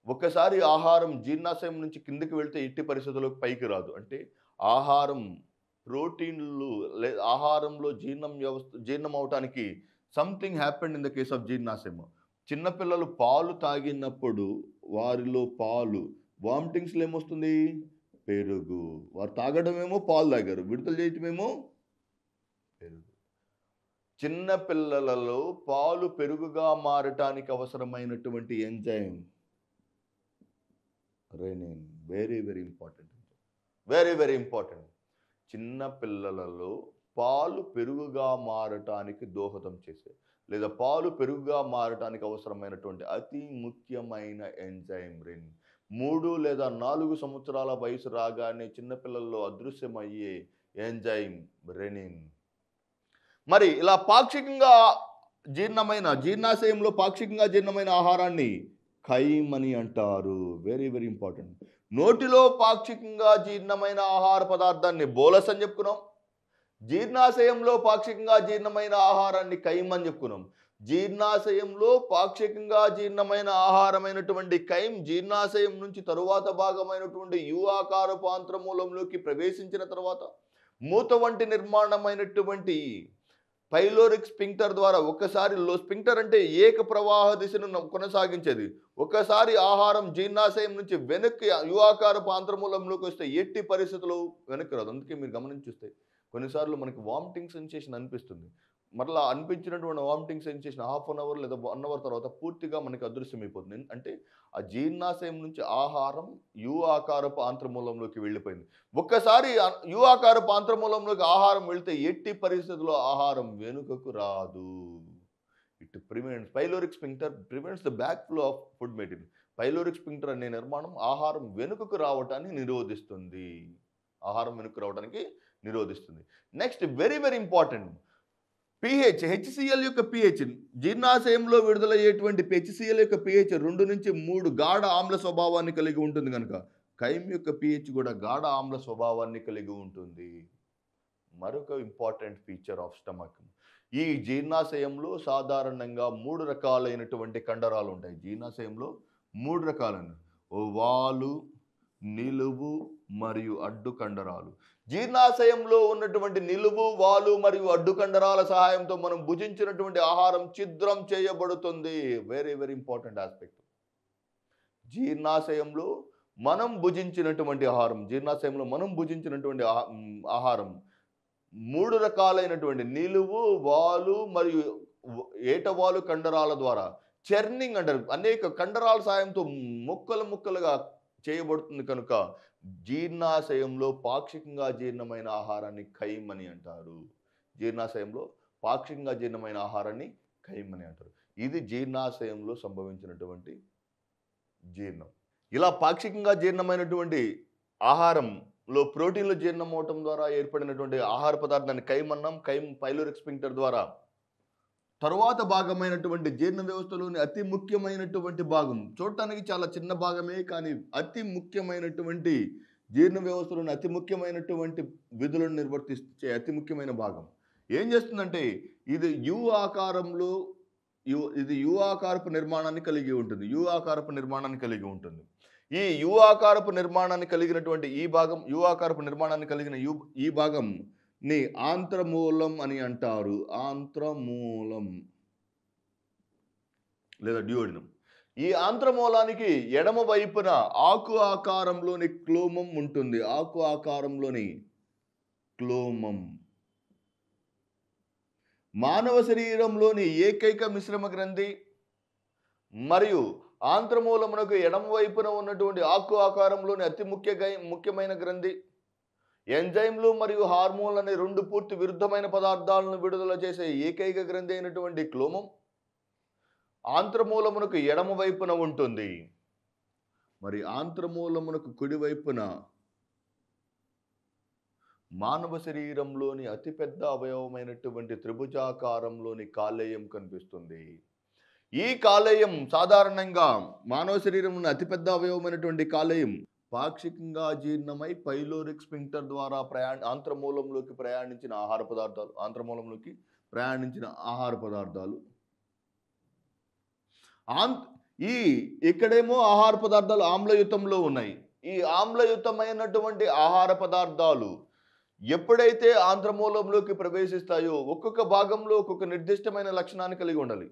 ఒకసారి ఆహారం జీర్ణాశయం నుంచి కిందకి వెళ్తే ఎట్టి పరిస్థితుల్లో పైకి రాదు. అంటే ఆహారం ప్రోటీన్లు ఆహారంలో జీర్ణం అవటానికి something happened in the case of జీర్ణాశయం. చిన్నపిల్లలు పాలు తాగినప్పుడు వారిలో వామిటింగ్స్లో ఏమొస్తుంది? పెరుగు. వారు తాగడమేమో పాలు తాగారు, విడుదల చేయటమేమో పెరుగు. చిన్న పిల్లలలో పాలు పెరుగుగా మారటానికి అవసరమైనటువంటి enzyme rennin. Very very important. చిన్న పిల్లలలో పాలు పెరుగుగా మారటానికి దోహదం చేసే లేదా పాలు పెరుగుగా మారటానికి అవసరమైనటువంటి అతి ముఖ్యమైన ఎంజైమ్ రెనిన్. 3 లేదా 4 సంవత్సరాల వయసు రాగానే చిన్నపిల్లల్లో అదృశ్యమయ్యే ఎంజైమ్ రెనిన్. మరి ఇలా జీర్ణాశయంలో పాక్షికంగా జీర్ణమైన ఆహారాన్ని ఖైమ్ అని అంటారు. Very very important. నోటిలో పాక్షికంగా జీర్ణమైన ఆహార పదార్థాన్ని బోలస్ అని చెప్పుకున్నాం. జీర్ణాశయంలో పాక్షికంగా జీర్ణమైన ఆహారాన్ని ఖైమ్ అని చెప్పుకున్నాం. జీర్ణాశయంలో పాక్షికంగా జీర్ణమైన ఆహారమైనటువంటి ఖైమ్ జీర్ణాశయం నుంచి తరువాత భాగమైనటువంటి యు ఆకారపు ఆంత్రమూలంలోకి ప్రవేశించిన తర్వాత మూత వంటి నిర్మాణమైనటువంటి పైలోరిక్ స్పింక్టర్ ద్వారా ఒకసారి స్పింక్టర్ అంటే ఏక ప్రవాహ దిశను కొనసాగించేది. ఒకసారి ఆహారం జీర్ణాశయం నుంచి వెనక్కి యు ఆకారపు ఆంత్రమూలంలోకి వస్తే ఎట్టి పరిస్థితుల్లో వెనక్కి రాదు. అందుకే మీరు గమనించిస్తే కొన్నిసార్లు మనకి వామిటింగ్ సెన్సేషన్ అనిపిస్తుంది. మరలా అనిపించినటువంటి vomiting sensation half an hour లేదా 1 అవర్ తర్వాత పూర్తిగా మనకి అదృశ్యమైపోతుంది. అంటే ఆ జీర్ణాశయం నుంచి ఆహారం యు ఆకారపు ఆంత్రమూలంలోకి వెళ్ళిపోయింది. ఒక్కసారి యు ఆకారపు ఆంత్రమూలంలోకి ఆహారం వెళ్తే ఎట్టి పరిస్థితుల్లో ఆహారం వెనుకకు రాదు. It pyloric sphincter prevents the back flow of food material. Pyloric sphincter అనే నిర్మాణం ఆహారం వెనుకకు రావటాన్ని నిరోధిస్తుంది. Next very very important, HCl యొక్క పిహెచ్. జీర్ణాశయంలో విడుదలయ్యేటువంటి హెచ్సిఎల్ యొక్క పిహెచ్ 2 నుంచి 3 గాఢ ఆమ్ల స్వభావాన్ని కలిగి ఉంటుంది కనుక ఖైమ్ యొక్క పిహెచ్ కూడా గాఢ ఆమ్ల స్వభావాన్ని కలిగి ఉంటుంది. మరొక ఇంపార్టెంట్ ఫీచర్ ఆఫ్ స్టమక్, ఈ జీర్ణాశయంలో సాధారణంగా 3 రకాలైనటువంటి కండరాలు ఉంటాయి. జీర్ణాశయంలో 3 రకాలైన వాలు, నిలువు మరియు అడ్డు కండరాలు. జీర్ణాశయంలో ఉన్నటువంటి నిలువు, వాలు మరియు అడ్డు కండరాల సహాయంతో మనం భుజించినటువంటి ఆహారం ఛిద్రం చేయబడుతుంది. Very very important aspect. జీర్ణాశయంలో మనం భుజించినటువంటి ఆహారం 3 రకాలైనటువంటి నిలువు, వాలు మరియు ఏటవాలు కండరాల ద్వారా చర్నింగ్ అంటారు. అనేక కండరాల సహాయంతో ముక్కలుగా చేయబడుతుంది కనుక జీర్ణాశయంలో పాక్షికంగా జీర్ణమైన ఆహారాన్ని ఖైమ్ అని అంటారు. ఇది జీర్ణాశయంలో సంభవించినటువంటి జీర్ణం. ఇలా పాక్షికంగా జీర్ణమైనటువంటి ఆహారంలో ప్రోటీన్లు జీర్ణం అవటం ద్వారా ఏర్పడినటువంటి ఆహార పదార్థాన్ని ఖైమ్ అన్నాం. ఖైమ్ పైలోరిక్ స్పింక్టర్ ద్వారా తరువాత భాగమైనటువంటి జీర్ణ వ్యవస్థలోని అతి ముఖ్యమైనటువంటి భాగం. చూడటానికి చాలా చిన్న భాగమే, కానీ అతి ముఖ్యమైనటువంటి జీర్ణ వ్యవస్థలోని అతి ముఖ్యమైనటువంటి విధులను నిర్వర్తించే అతి ముఖ్యమైన భాగం ఏం చేస్తుందంటే ఇది యు ఆకారపు నిర్మాణాన్ని కలిగి ఉంటుంది. ఈ యు ఆకారపు నిర్మాణాన్ని కలిగినటువంటి యు ఆకారపు నిర్మాణాన్ని కలిగిన ఈ భాగం ని ఆంత్రమూలం అని అంటారు. ఆంత్రమూలం లేదా డ్యూయోడినం. ఈ ఆంత్రమూలానికి ఎడమ వైపున ఆకు ఆకారంలోని క్లోమం ఉంటుంది. క్లోమం. మానవ శరీరంలోని ఏకైక మిశ్రమ గ్రంథి మరియు ఆంత్రమూలమునకు ఎడమ వైపున ఉన్నటువంటి ఆకు ఆకారంలోని అతి ముఖ్యమైన గ్రంథి. ఎంజైమ్లు మరియు హార్మోన్లు అనే రెండు పూర్తి విరుద్ధమైన పదార్థాలను విడుదల చేసే ఏకైక గ్రంథి అయినటువంటి క్లోమం ఆంత్రమూలమునకు ఎడమ వైపున ఉంటుంది. మరి ఆంత్రమూలమునకు కుడివైపున మానవ శరీరంలోని అతిపెద్ద అవయవమైనటువంటి త్రిభుజాకారంలోని కాలేయం కనిపిస్తుంది. ఈ కాలేయం సాధారణంగా మానవ శరీరంలోని అతిపెద్ద అవయవమైనటువంటి కాలేయం పాక్షికంగా జీర్ణమై పైలోరిక్ స్ఫింక్టర్ ద్వారా ఆంత్రమూలంలోకి ప్రయాణించిన ఆహార పదార్థాలు ఇక్కడేమో ఆహార పదార్థాలు ఆమ్లయుతంలో ఉన్నాయి. ఈ ఆమ్లయుతమైనటువంటి ఆహార పదార్థాలు ఎప్పుడైతే ఆంత్రమూలంలోకి ప్రవేశిస్తాయో ఒక్కొక్క భాగంలో ఒక్కొక్క నిర్దిష్టమైన లక్షణాన్ని కలిగి ఉండాలి.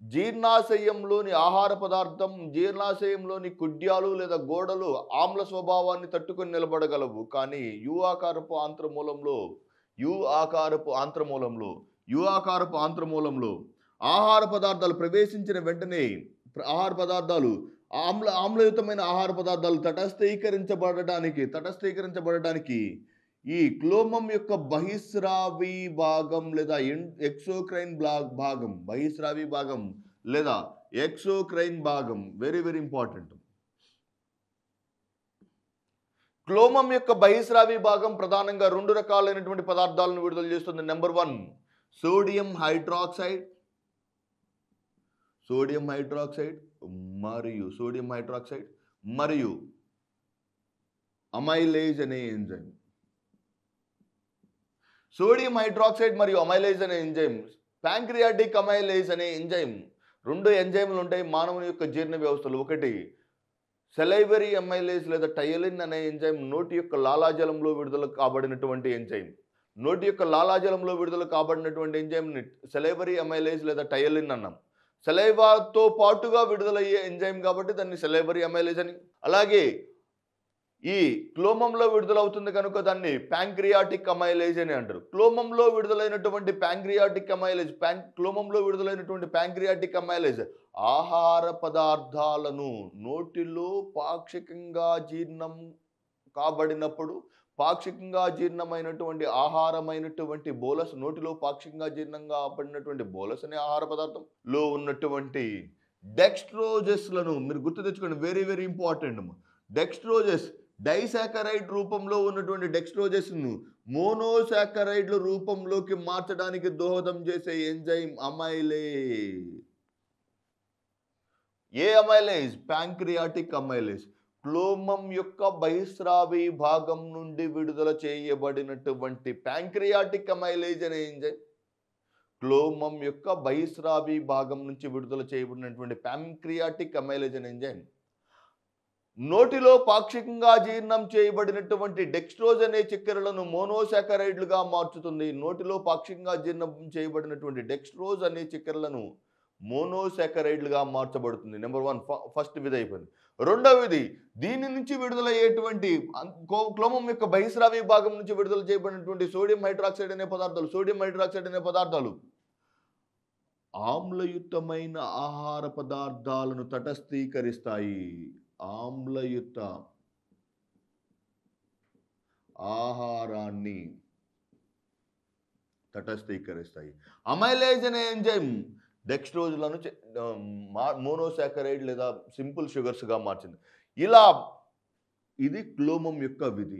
జీర్ణాశయంలోని ఆహార పదార్థం, జీర్ణాశయంలోని కుడ్యాలు లేదా గోడలు ఆమ్ల స్వభావాన్ని తట్టుకొని నిలబడగలవు. కానీ యు ఆకారపు ఆంత్రమూలంలో ఆహార పదార్థాలు ప్రవేశించిన వెంటనే ఆమ్లయుతమైన ఆహార పదార్థాలు తటస్థీకరించబడడానికి ఈ క్లోమం యొక్క బహిస్రావి భాగం లేదా ఎక్సోక్రైన్ భాగం వెరీ వెరీ ఇంపార్టెంట్. క్లోమం యొక్క బహిస్రావి భాగం ప్రధానంగా రెండు రకాలైనటువంటి పదార్థాలను విడుదల చేస్తుంది. నెంబర్ 1 సోడియం హైడ్రాక్సైడ్ మరియు అమైలేజ్ అనే ఎంజైమ్. సోడియం హైడ్రాక్సైడ్ మరియు అమైలేజ్ అనే ఎంజైమ్, ప్యాంక్రియాటిక్ అమైలేజ్ అనే ఎంజైమ్, రెండు ఎంజైమ్లు ఉంటాయి మానవుని యొక్క జీర్ణ వ్యవస్థలో. ఒకటి సెలైవరీ అమైలేజ్ లేదా టయలిన్ అనే ఎంజైమ్ నోటి యొక్క లాలాజలంలో విడుదల కాబడినటువంటి ఎంజైమ్. ఎంజైమ్ని సెలైవరీ అమైలేజ్ లేదా టయలిన్ అన్నాం. సెలైవాతో పాటుగా విడుదలయ్యే ఎంజైమ్ కాబట్టి దాన్ని సెలైవరీ అమైలేజ్ అని. అలాగే ఈ క్లోమంలో విడుదలవుతుంది కనుక దాన్ని ప్యాంక్రియాటిక్ అమైలేజ్ అని అంటారు. క్లోమంలో విడుదలైనటువంటి ప్యాంక్రియాటిక్ అమైలేజ్ ఆహార పదార్థాలను నోటిలో పాక్షికంగా జీర్ణం కాబడినప్పుడు పాక్షికంగా జీర్ణమైనటువంటి ఆహారమైనటువంటి బోలస్, నోటిలో పాక్షికంగా జీర్ణంగా పడినటువంటి బోలస్ అనే ఆహార పదార్థంలో ఉన్నటువంటి డెక్స్ట్రోజెస్లను మీరు గుర్తు తెచ్చుకోండి. Very very important. Dextroses disaccharide రూపంలో ఉన్నటువంటి డెక్స్ట్రోజెస్ను మోనోసాకరైడ్ల రూపంలోకి మార్చడానికి దోహదం చేసే ఎంజైమ్ అమైలేజ్. ఏ అమైలేజ్? Pancreatic amylase. క్లోమం యొక్క బహిస్రావి భాగం నుండి విడుదల చేయబడినటువంటి ప్యాంక్రియాటిక్ అమైలేజ్ అనే ఎంజైమ్, క్లోమం యొక్క బహిస్రావి భాగం నుంచి విడుదల చేయబడినటువంటి ప్యాంక్రియాటిక్ అమైలేజ్ అనే ఎంజైమ్ నోటిలో పాక్షికంగా జీర్ణం చేయబడినటువంటి డెక్స్ట్రోజ్ అనే చక్కెరలను మోనోసాకరైడ్లుగా మార్చుతుంది. నోటిలో పాక్షికంగా జీర్ణం చేయబడినటువంటి డెక్స్ట్రోజ్ అనే చక్కెరలను మోనోసాకరైడ్లుగా మార్చబడుతుంది. నెంబర్ 1 ఫస్ట్ విధి అయిపోయింది. రెండవ విధి, దీని నుంచి విడుదలయ్యేటువంటి క్లోమం యొక్క బహిస్రావి భాగం నుంచి విడుదల చేయబడినటువంటి సోడియం హైడ్రాక్సైడ్ అనే పదార్థాలు ఆమ్లయుతమైన ఆహార పదార్థాలను తటస్థీకరిస్తాయి. ఆమ్లయుత ఆహారాన్ని తటస్థీకరిస్తాయి. అమైలేజ్ అనే ఎంజైమ్ డెక్స్ట్రోజ్లను మోనోసాకరైడ్ లేదా సింపుల్ షుగర్స్గా మార్చింది. ఇలా ఇది క్లోమం యొక్క విధి.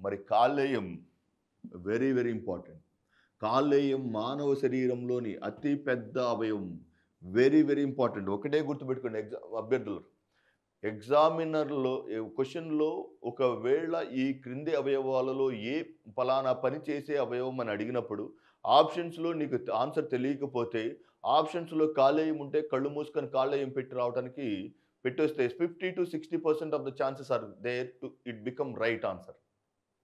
మరి కాలేయం వెరీ వెరీ ఇంపార్టెంట్. కాలేయం మానవ శరీరంలోని అతి పెద్ద అవయవం. Very very important. ఒకటే గుర్తుపెట్టుకోండి అభ్యర్థులు. ఎగ్జామినర్లో క్వశ్చన్లో ఒకవేళ ఈ క్రింది అవయవాలలో ఏ ఫలానా పని చేసే అవయవం అని అడిగినప్పుడు ఆప్షన్స్లో నీకు ఆన్సర్ తెలియకపోతే ఆప్షన్స్లో కాలేయం ఉంటే కళ్ళు మూసుకొని కాలేయం పెట్టొస్తే 50 to 60% of the chances are there to it become right answer.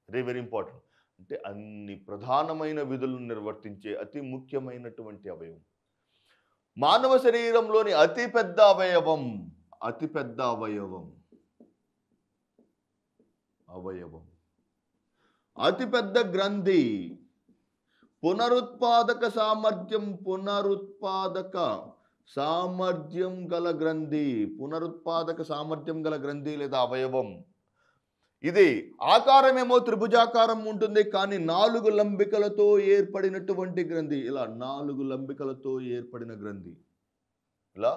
Very very important. అంటే అన్ని ప్రధానమైన విధులను నిర్వర్తించే అతి ముఖ్యమైనటువంటి అవయవం. మానవ శరీరంలోని అతిపెద్ద అవయవం అతిపెద్ద గ్రంథి. పునరుత్పాదక సామర్థ్యం గల గ్రంథి. పునరుత్పాదక సామర్థ్యం గల గ్రంథి లేదా అవయవం. ఇది ఆకారమేమో త్రిభుజాకారం ఉంటుంది, కానీ 4 లంబికలతో ఏర్పడినటువంటి గ్రంథి. ఇలా 4 లంబికలతో ఏర్పడిన గ్రంథి. ఇలా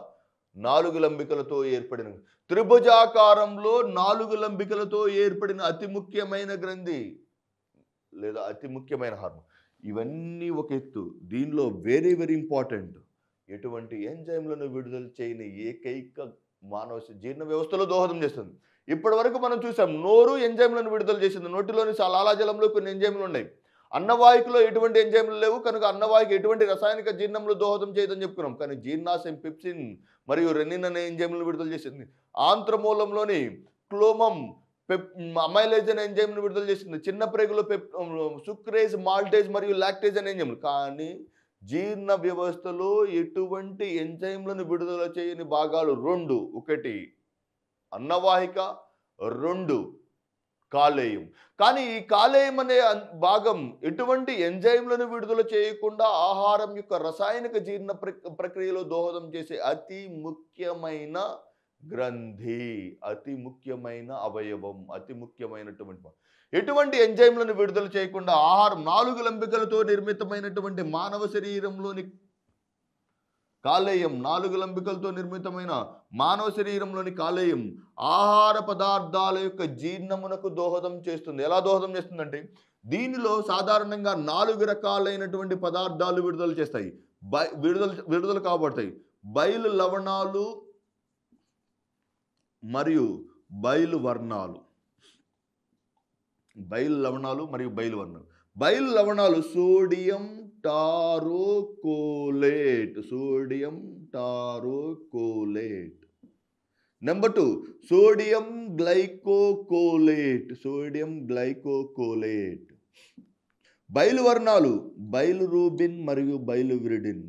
4 లంబికలతో ఏర్పడిన, త్రిభుజాకారంలో 4 లంబికలతో ఏర్పడిన అతి ముఖ్యమైన గ్రంథి లేదా అతి ముఖ్యమైన హార్మోన్. ఇవన్నీ ఒక ఎత్తు. దీనిలో వెరీ వెరీ ఇంపార్టెంట్, ఎటువంటి ఎంజైమ్లను విడుదల చేయని ఏకైక మానవ జీర్ణ వ్యవస్థలో దోహదం చేస్తుంది. ఇప్పటి వరకు మనం చూసాం, నోరు ఎంజైమ్లను విడుదల చేసింది. నోటిలోని లాలాజలంలో కొన్ని ఎంజైమ్లు ఉన్నాయి. అన్నవాహికలో ఎటువంటి ఎంజైమ్లు లేవు కనుక అన్నవాహిక ఎటువంటి రసాయనిక జీర్ణంలో దోహదం చేయదని చెప్పుకున్నాం. కానీ జీర్ణాశయం పెప్సిన్ మరియు రెనిన్ అనే ఎంజైమ్లను విడుదల చేసింది. ఆంత్రమూలంలోని క్లోమం అమైలేజ్ అనే ఎంజైమ్ను విడుదల చేసింది. చిన్న ప్రేగులో సుక్రేజ్, మాల్టేజ్ మరియు లాక్టేజ్ అనే ఎంజైమ్లు. కానీ జీర్ణ వ్యవస్థలో ఎటువంటి ఎంజైమ్లను విడుదల చేయని భాగాలు 2. 1 అన్నవాహిక, 2 కాలేయం. కానీ ఈ కాలేయం అనే భాగం ఎటువంటి ఎంజైమ్లను విడుదల చేయకుండా ఆహారం యొక్క రసాయనిక జీర్ణ ప్రక్రియలో దోహదం చేసే అతి ముఖ్యమైన గ్రంథి, అతి ముఖ్యమైన అవయవం, అతి ముఖ్యమైనటువంటి ఎటువంటి ఎంజైమ్లను విడుదల చేయకుండా ఆహారం 4 లంబికలతో నిర్మితమైనటువంటి మానవ శరీరంలోని కాలేయం, 4 లంబికలతో నిర్మితమైన మానవ శరీరంలోని కాలేయం ఆహార పదార్థాల యొక్క జీర్ణమునకు దోహదం చేస్తుంది. ఎలా దోహదం చేస్తుందంటే, దీనిలో సాధారణంగా 4 రకాలైనటువంటి పదార్థాలు విడుదల చేస్తాయి, విడుదల కాబడతాయి. బయలు లవణాలు మరియు బయలు వర్ణాలు. బయలు లవణాలు మరియు బయలు వర్ణాలు. బయలు లవణాలు sodium taurocholate. Number 2 sodium glycocholate. Bile వర్ణాలు బైలురూబిన్ మరియు బైలువిరిడిన్.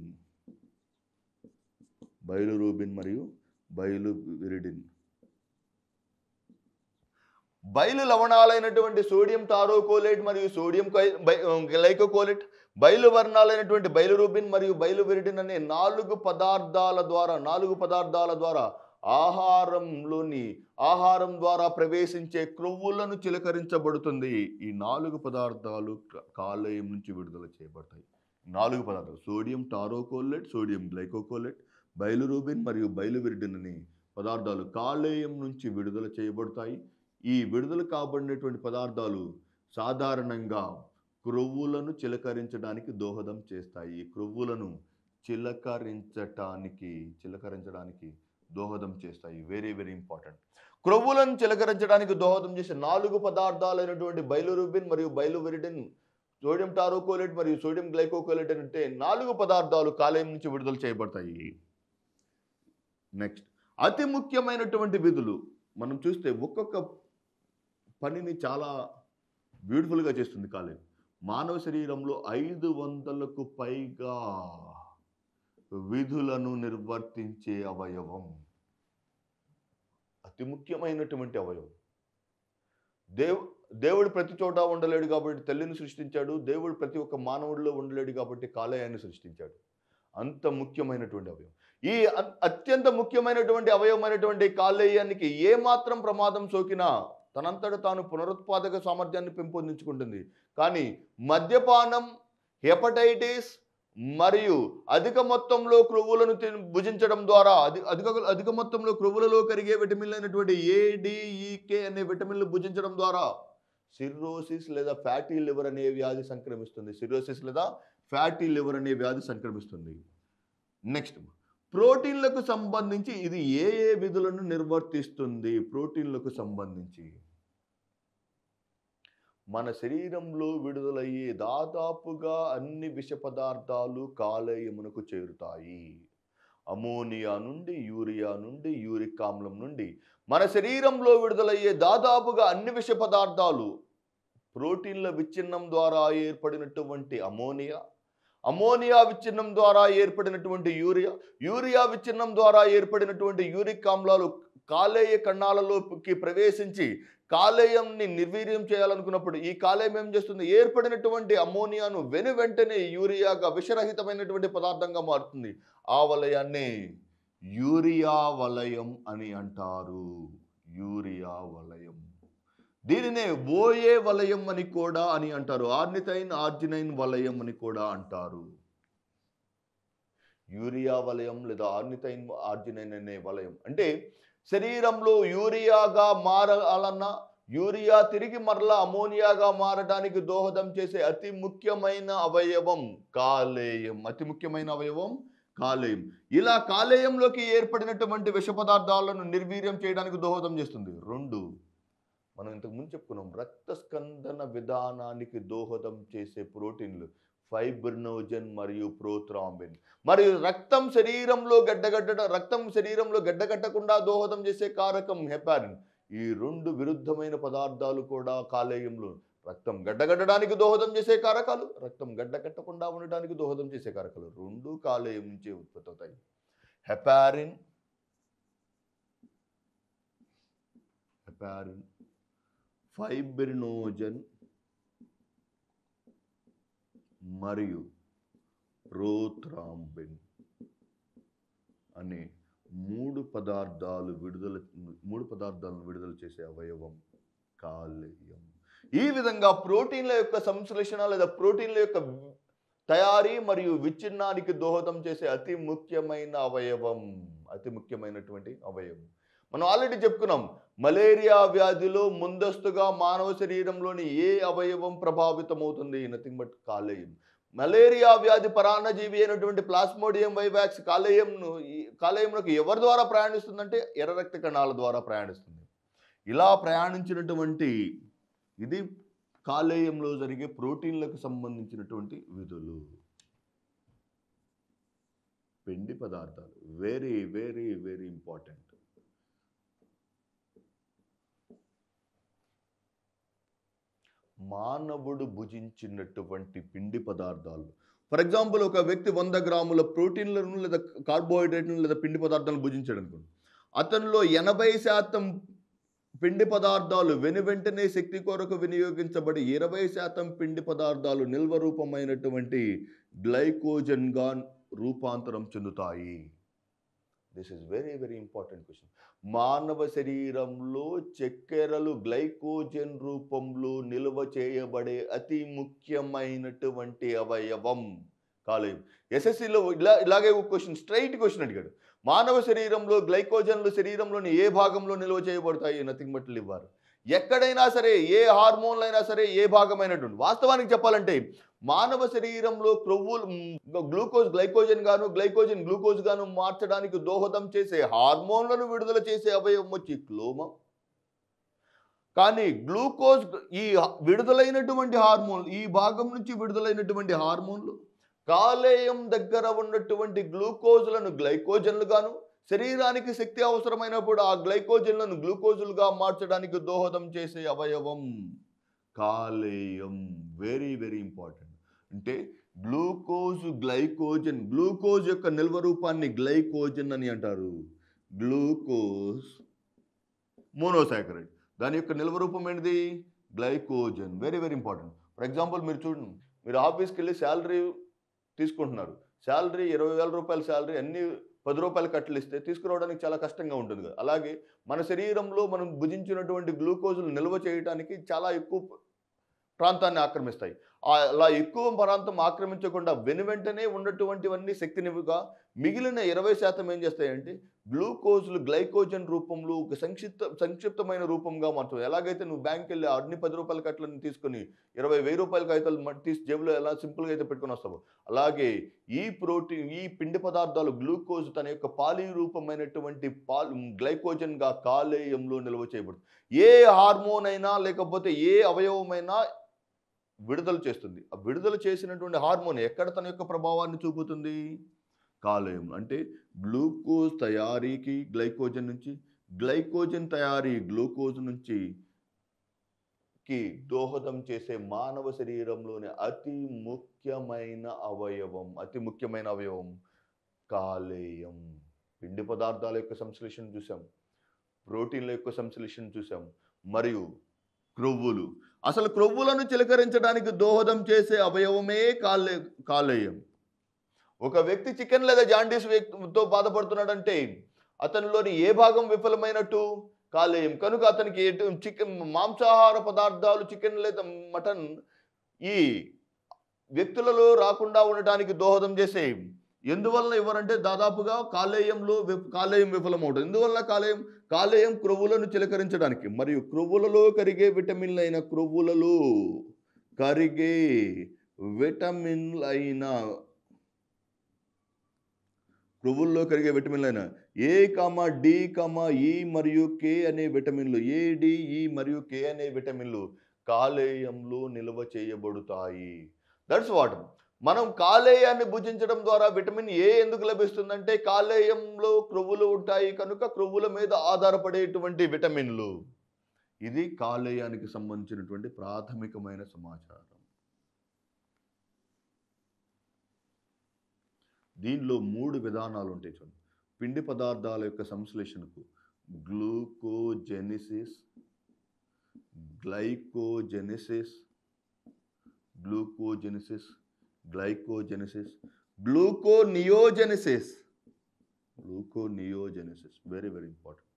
బయలు లవణాలైనటువంటి సోడియం టారోకోలేట్ మరియు సోడియం గ్లైకోకోలేట్, బయలు వర్ణాలైనటువంటి బైలురూబిన్ మరియు బైలువిరిడిన్ అనే 4 పదార్థాల ద్వారా ఆహారం ద్వారా ప్రవేశించే క్రొవ్వులను చిలకరించబడుతుంది. ఈ 4 పదార్థాలు కాలేయం నుంచి విడుదల చేయబడతాయి. 4 పదార్థాలు సోడియం టారోకోలేట్, సోడియం గ్లైకోకోలేట్, బైలురూబిన్ మరియు బైలువిరిడిన్ అనే పదార్థాలు కాలేయం నుంచి విడుదల చేయబడతాయి. ఈ విడుదల కాబడినటువంటి పదార్థాలు సాధారణంగా క్రొవ్వులను చిలకరించడానికి దోహదం చేస్తాయి. క్రొవ్వులను చిలకరించడానికి దోహదం చేస్తాయి. Very very important. క్రొవ్వులను చిలకరించడానికి దోహదం చేసే 4 పదార్థాలైనటువంటి బైలురూబిన్ మరియు బైలువిరిడిన్, సోడియం టారోకోలేట్ మరియు సోడియం గ్లైకోకోలేట్ అంటే 4 పదార్థాలు కాలేయం నుంచి విడుదల చేయబడతాయి. నెక్స్ట్, అతి ముఖ్యమైనటువంటి విధులు మనం చూస్తే ఒక్కొక్క పనిని చాలా బ్యూటిఫుల్గా చేస్తుంది కాలేయం. మానవ శరీరంలో 500కు పైగా విధులను నిర్వర్తించే అవయవం, అతి ముఖ్యమైనటువంటి అవయవం. దేవుడు ప్రతి చోట ఉండలేడు కాబట్టి తల్లిని సృష్టించాడు. దేవుడు ప్రతి ఒక్క మానవుడిలో ఉండలేడు కాబట్టి కాలేయాన్ని సృష్టించాడు. అంత ముఖ్యమైనటువంటి అవయవం. ఈ అత్యంత ముఖ్యమైనటువంటి అవయవమైనటువంటి కాలేయానికి ఏమాత్రం ప్రమాదం సోకినా తనంతట తాను పునరుత్పాదక సామర్థ్యాన్ని పెంపొందించుకుంటుంది. కానీ మద్యపానం, హెపటైటిస్ మరియు అధిక మొత్తంలో క్రొవ్వులను భుజించడం ద్వారా అధిక మొత్తంలో క్రొవ్వులలో కరిగే విటమిన్లు అయినటువంటి ADEK అనే విటమిన్లు భుజించడం ద్వారా సిర్రోసిస్ లేదా ఫ్యాటీ లివర్ అనే వ్యాధి సంక్రమిస్తుంది. నెక్స్ట్, ప్రోటీన్లకు సంబంధించి ఇది ఏ విధులను నిర్వర్తిస్తుంది? ప్రోటీన్లకు సంబంధించి మన శరీరంలో విడుదలయ్యే దాదాపుగా అన్ని విష పదార్థాలు కాలేయమునకు చేరుతాయి. అమోనియా నుండి, యూరియా నుండి, యూరిక్ ఆమ్లం నుండి మన శరీరంలో విడుదలయ్యే దాదాపుగా అన్ని విష పదార్థాలు ప్రోటీన్ల విచ్ఛిన్నం ద్వారా ఏర్పడినటువంటి అమోనియా విచ్ఛిన్నం ద్వారా ఏర్పడినటువంటి యూరియా విచ్ఛిన్నం ద్వారా ఏర్పడినటువంటి యూరిక్ ఆమ్లాలు కాలేయ కణాలలోకి ప్రవేశించి కాలేయంని నిర్వీర్యం చేయాలనుకున్నప్పుడు ఈ కాలేయం ఏం చేస్తుంది? ఏర్పడినటువంటి అమ్మోనియాను వెంటనే యూరియాగా విషరహితమైనటువంటి పదార్థంగా మారుతుంది. ఆ వలయాన్నే యూరియా వలయం అని అంటారు. యూరియా వలయం. దీనినే ఓఏ వలయం అని కూడా అని అంటారు. ఆర్నిథైన్ ఆర్జినైన్ వలయం అని కూడా అంటారు. యూరియా వలయం లేదా ఆర్నిథైన్ ఆర్జినైన్ అనే వలయం అంటే శరీరంలో యూరియాగా మారాలన్నా యూరియా తిరిగి మరలా అమోనియాగా మారడానికి దోహదం చేసే అతి ముఖ్యమైన అవయవం కాలేయం. అతి ముఖ్యమైన అవయవం కాలేయం. ఇలా కాలేయంలోకి ఏర్పడినటువంటి విష పదార్థాలను నిర్వీర్యం చేయడానికి దోహదం చేస్తుంది. 2 మనం ఇంతకు ముందు చెప్పుకున్నాం రక్త స్కందన విధానానికి దోహదం చేసే ప్రోటీన్లు ఫైబ్రినోజన్ మరియు ప్రోథ్రాంబిన్. మరియు రక్తం శరీరంలో గడ్డగట్టకుండా దోహదం చేసే కారకం హెపారిన్. ఈ 2 విరుద్ధమైన పదార్థాలు కూడా కాలేయంలో రక్తం గడ్డగట్టడానికి దోహదం చేసే కారకాలు, రక్తం గడ్డగట్టకుండా ఉండడానికి దోహదం చేసే కారకాలు 2 కాలేయం నుంచే ఉత్పత్తి అవుతాయి. హెపారిన్ ఫైబ్రినోజన్ మరియు ప్రోథ్రాంబిన్ అనే 3 పదార్థాలను విడుదల చేసే అవయవం కాలేయం. ఈ విధంగా ప్రోటీన్ల యొక్క సంశ్లేషణ లేదా ప్రోటీన్ల యొక్క తయారీ మరియు విచ్ఛిన్నానికి దోహదం చేసే అతి ముఖ్యమైనటువంటి అవయవం. మనం ఆల్రెడీ చెప్పుకున్నాం మలేరియా వ్యాధిలో ముందస్తుగా మానవ శరీరంలోని ఏ అవయవం ప్రభావితమవుతుంది? నథింగ్ బట్ కాలేయం. మలేరియా వ్యాధి పరాన్నజీవి అయినటువంటి ప్లాస్మోడియం వైవాక్స్ కాలేయంలోకి ఎవరి ద్వారా ప్రయాణిస్తుందంటే ఎర్ర రక్త కణాల ద్వారా ప్రయాణిస్తుంది. ఇలా ప్రయాణించినటువంటి ఇది కాలేయంలో జరిగే ప్రోటీన్లకు సంబంధించినటువంటి విధులు. పిండి పదార్థాలు వెరీ వెరీ వెరీ ఇంపార్టెంట్. మానవుడు భుజించినటువంటి పిండి పదార్థాలు ఫర్ ఎగ్జాంపుల్ ఒక వ్యక్తి 100 గ్రాముల ప్రోటీన్లను లేదా కార్బోహైడ్రేట్లను లేదా పిండి పదార్థాలను భుజించాడు అనుకోండి. అతనిలో 80% పిండి పదార్థాలు వెంటనే శక్తి కొరకు వినియోగించబడి 20% పిండి పదార్థాలు నిల్వ రూపమైనటువంటి గ్లైకోజన్గా రూపాంతరం చెందుతాయి. This is very very important question. మానవ శరీరంలో చక్కెరలు గ్లైకోజన్ రూపంలో నిల్వ చేయబడే అతి ముఖ్యమైనటువంటి అవయవం కాలేయం. ఎస్ఎస్సిలో ఇలాగే ఒక క్వశ్చన్, స్ట్రైట్ క్వశ్చన్ అడిగాడు. మానవ శరీరంలో గ్లైకోజన్లు శరీరంలోని ఏ భాగంలో నిల్వ చేయబడతాయి? Nothing but liver. ఎక్కడైనా సరే ఏ హార్మోన్లు అయినా సరే ఏ భాగమైనటువంటి వాస్తవానికి చెప్పాలంటే మానవ శరీరంలో గ్లూకోజ్ గ్లూకోజ్ గాను మార్చడానికి దోహదం చేసే హార్మోన్లను విడుదల చేసే అవయవం వచ్చి క్లోమం. కానీ గ్లూకోజ్ ఈ విడుదలైనటువంటి హార్మోన్ ఈ భాగం నుంచి విడుదలైనటువంటి హార్మోన్లు కాలేయం దగ్గర ఉన్నటువంటి గ్లూకోజులను గ్లైకోజన్లు గాను శరీరానికి శక్తి అవసరమైనప్పుడు ఆ గ్లైకోజన్లను గ్లూకోజులుగా మార్చడానికి దోహదం చేసే అవయవం కాలేయం. Very very important. అంటే గ్లూకోజ్ యొక్క నిల్వ రూపాన్ని గ్లైకోజన్ అని అంటారు. గ్లూకోజ్ మోనోసాకరైడ్, దాని యొక్క నిల్వ రూపం ఏంటిది? Glycogen. Very very important. For example మీరు చూడండి, మీరు ఆఫీస్కి వెళ్ళి శాలరీ తీసుకుంటున్నారు. శాలరీ 20,000 రూపాయల శాలరీ అన్ని 10 రూపాయల కట్టలు ఇస్తే తీసుకురావడానికి చాలా కష్టంగా ఉంటుంది కదా. అలాగే మన శరీరంలో మనం భుజించినటువంటి గ్లూకోజులు నిల్వ చేయడానికి చాలా ఎక్కువ ప్రాంతాన్ని ఆక్రమిస్తాయి. అలా ఎక్కువ ప్రాంతం ఆక్రమించకుండా వెంటనే ఉన్నటువంటివన్నీ శక్తినివ్వగా మిగిలిన 20% ఏం చేస్తాయంటే గ్లూకోజులు గ్లైకోజన్ రూపంలో ఒక సంక్షిప్తమైన రూపంగా మారుతుంది. ఎలాగైతే నువ్వు బ్యాంక్కి వెళ్ళి అన్ని 10 రూపాయల కట్టలను తీసుకొని 20,000 రూపాయల కాగితాలు తీసి జేబులో ఎలా సింపుల్గా అయితే పెట్టుకొని వస్తావు, అలాగే ఈ పిండి పదార్థాలు గ్లూకోజ్ తన యొక్క పాలీ రూపమైనటువంటి గ్లైకోజన్గా కాలేయంలో నిల్వ చేయబడుతుంది. ఏ హార్మోన్ అయినా లేకపోతే ఏ అవయవమైనా విడుదల చేస్తుంది. ఆ విడుదల చేసినటువంటి హార్మోన్ ఎక్కడ తన యొక్క ప్రభావాన్ని చూపుతుంది? కాలేయం. అంటే గ్లూకోజ్ తయారీకి గ్లైకోజన్ నుంచి, గ్లైకోజన్ తయారీ గ్లూకోజ్ నుంచి దోహదం చేసే మానవ శరీరంలోని అతి ముఖ్యమైన అవయవం కాలేయం. పిండి పదార్థాల యొక్క సంశ్లేషణ చూసాం, ప్రోటీన్ల యొక్క సంశ్లేషణ చూసాం, మరియు క్రొవ్వులు. అసలు క్రొవ్వులను చిలకరించడానికి దోహదం చేసే అవయవమే కాలేయం. ఒక వ్యక్తి చికెన్ లేదా జాండీస్ తో బాధపడుతున్నాడంటే అతనిలోని ఏ భాగం విఫలమైనట్టు? కాలేయం. కనుక అతనికి చికెన్ మాంసాహార పదార్థాలు, చికెన్ లేదా మటన్ ఈ వ్యక్తులలో రాకుండా ఉండటానికి దోహదం చేసే ఎందువలన ఇవ్వరంటే దాదాపుగా కాలేయం విఫలమవుతుంది. ఎందువల్ల కాలేయం క్రొవ్వులను చిలకరించడానికి మరియు క్రొవ్వులలో కరిగే విటమిన్లైన క్రొవ్వుల్లో కరిగే విటమిన్లైన ఏ, డి, ఈ మరియు కే అనే విటమిన్లు, ఏ, డి, ఈ మరియు కే అనే విటమిన్లు కాలేయంలో నిల్వ చేయబడతాయి. That's what. మనం కాలేయాన్ని భుజించడం ద్వారా విటమిన్ ఏ ఎందుకు లభిస్తుందంటే కాలేయంలో క్రొవ్వులు ఉంటాయి కనుక క్రొవ్వుల మీద ఆధారపడేటువంటి విటమిన్లు. ఇది కాలేయానికి సంబంధించినటువంటి ప్రాథమికమైన సమాచారం. దీనిలో 3 విధానాలు ఉంటాయి చూడండి. పిండి పదార్థాల యొక్క సంశ్లేషణకు glucogenesis, glycogenesis, gluconeogenesis. Very very important.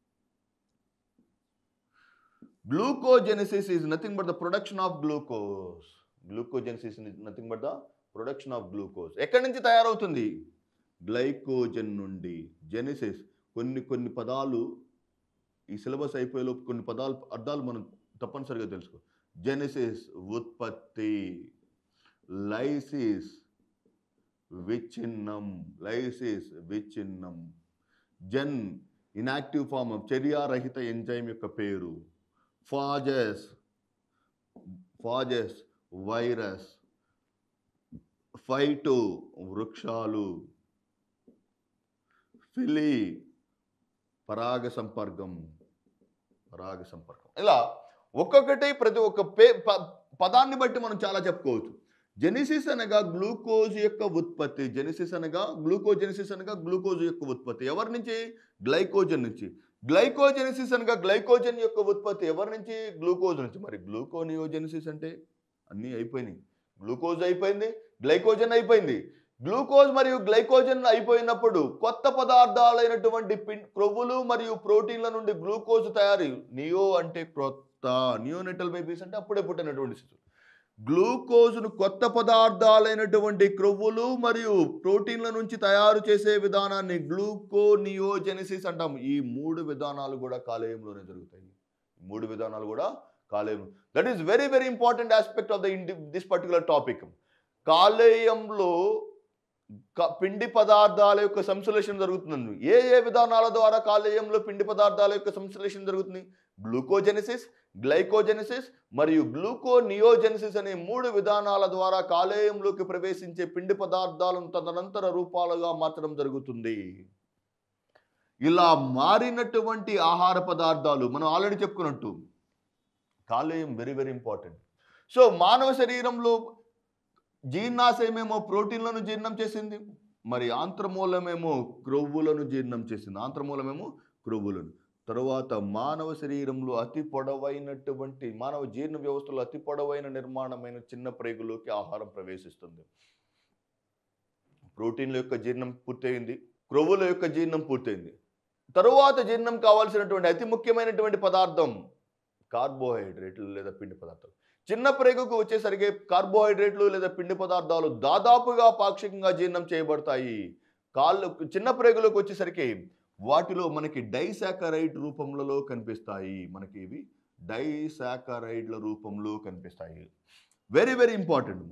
Glucogenesis is nothing but the production of glucose. Glucogenesis is nothing but the production of glucose. ఎక్కడి నుంచి తయారవుతుంది? గ్లైకోజన్ నుండి. జెనిసిస్ కొన్ని పదాలు ఈ సిలబస్ అయిపోయేలోపు కొన్ని పదాలు అర్థాలు మనం తప్పనిసరిగా తెలుసుకో. జెనిసిస్ ఉత్పత్తి, లైసిస్ విచ్ఛిన్నం, జెన్ ఇనాక్టివ్ ఫామ్ చర్యారహిత ఎంజైమ్ యొక్క పేరు, ఫాజెస్ వైరస్, ఫైటో వృక్షాలు, ఫిలి పరాగ సంపర్కం. ఇలా ఒక్కొక్కటి ప్రతి ఒక్క పదాన్ని బట్టి మనం చాలా చెప్పుకోవచ్చు. జెనిసిస్ అనగా గ్లూకోజ్ యొక్క ఉత్పత్తి. గ్లూకోజెనిసిస్ అనగా గ్లూకోజ్ యొక్క ఉత్పత్తి ఎవరి నుంచి? గ్లైకోజన్ నుంచి. గ్లైకోజెనిసిస్ అనగా గ్లైకోజన్ యొక్క ఉత్పత్తి ఎవరి నుంచి? గ్లూకోజ్ నుంచి. మరి గ్లూకోనియోజెనిసిస్ అంటే అన్నీ అయిపోయినాయి. గ్లూకోజ్ అయిపోయింది, గ్లైకోజన్ అయిపోయింది. గ్లూకోజ్ మరియు గ్లైకోజన్ అయిపోయినప్పుడు కొత్త పదార్థాలైనటువంటి క్రొవ్వులు మరియు ప్రోటీన్ల నుండి గ్లూకోజ్ తయారీ. నియో అంటే క్రొత్త, నియోనెటల్ బేబీస్ అంటే అప్పుడే పుట్టినటువంటి శిశువు. గ్లూకోజ్ను కొత్త పదార్థాలైనటువంటి క్రొవ్వులు మరియు ప్రోటీన్ల నుంచి తయారు చేసే విధానాన్ని గ్లూకోనియోజెనిసిస్ అంటాం. ఈ 3 విధానాలు కూడా కాలేయంలోనే జరుగుతాయి. 3 విధానాలు కూడా కాలేయం. That is very very important aspect of this particular topic. కాలేయంలో పిండి పదార్థాల యొక్క సంశ్లేషణ జరుగుతుంది. ఏ విధానాల ద్వారా కాలేయంలో పిండి పదార్థాల యొక్క సంశ్లేషణ జరుగుతుంది? గ్లూకోజెనిసిస్, గ్లైకోజెనిసిస్ మరియు గ్లూకోనియోజెనిసిస్ అనే 3 విధానాల ద్వారా కాలేయంలోకి ప్రవేశించే పిండి పదార్థాలను తదనంతర రూపాలుగా మార్చడం జరుగుతుంది. ఇలా మారినటువంటి ఆహార పదార్థాలు మనం ఆల్రెడీ చెప్పుకున్నట్టు కాలేయం వెరీ వెరీ ఇంపార్టెంట్. సో మానవ శరీరంలో జీర్ణాశయమేమో ప్రోటీన్లను జీర్ణం చేసింది, మరి ఆంత్రమూలమేమో క్రొవ్వులను జీర్ణం చేసింది. తరువాత మానవ శరీరంలో మానవ జీర్ణ వ్యవస్థలో అతి పొడవైన నిర్మాణమైన చిన్న ప్రేగులోకి ఆహారం ప్రవేశిస్తుంది. ప్రోటీన్ల యొక్క జీర్ణం పూర్తయింది, క్రొవ్వుల యొక్క జీర్ణం పూర్తయింది. తరువాత జీర్ణం కావాల్సినటువంటి అతి ముఖ్యమైనటువంటి పదార్థం కార్బోహైడ్రేట్లు లేదా పిండి పదార్థాలు. చిన్న ప్రేగుకు వచ్చేసరికి కార్బోహైడ్రేట్లు లేదా పిండి పదార్థాలు దాదాపుగా పాక్షికంగా జీర్ణం చేయబడతాయి. చిన్న ప్రేగులకు వచ్చేసరికి వాటిలో మనకి డైసాకరైడ్ రూపంలో కనిపిస్తాయి. మనకి ఇవి డైసాకరైడ్ల రూపంలో కనిపిస్తాయి. Very very important.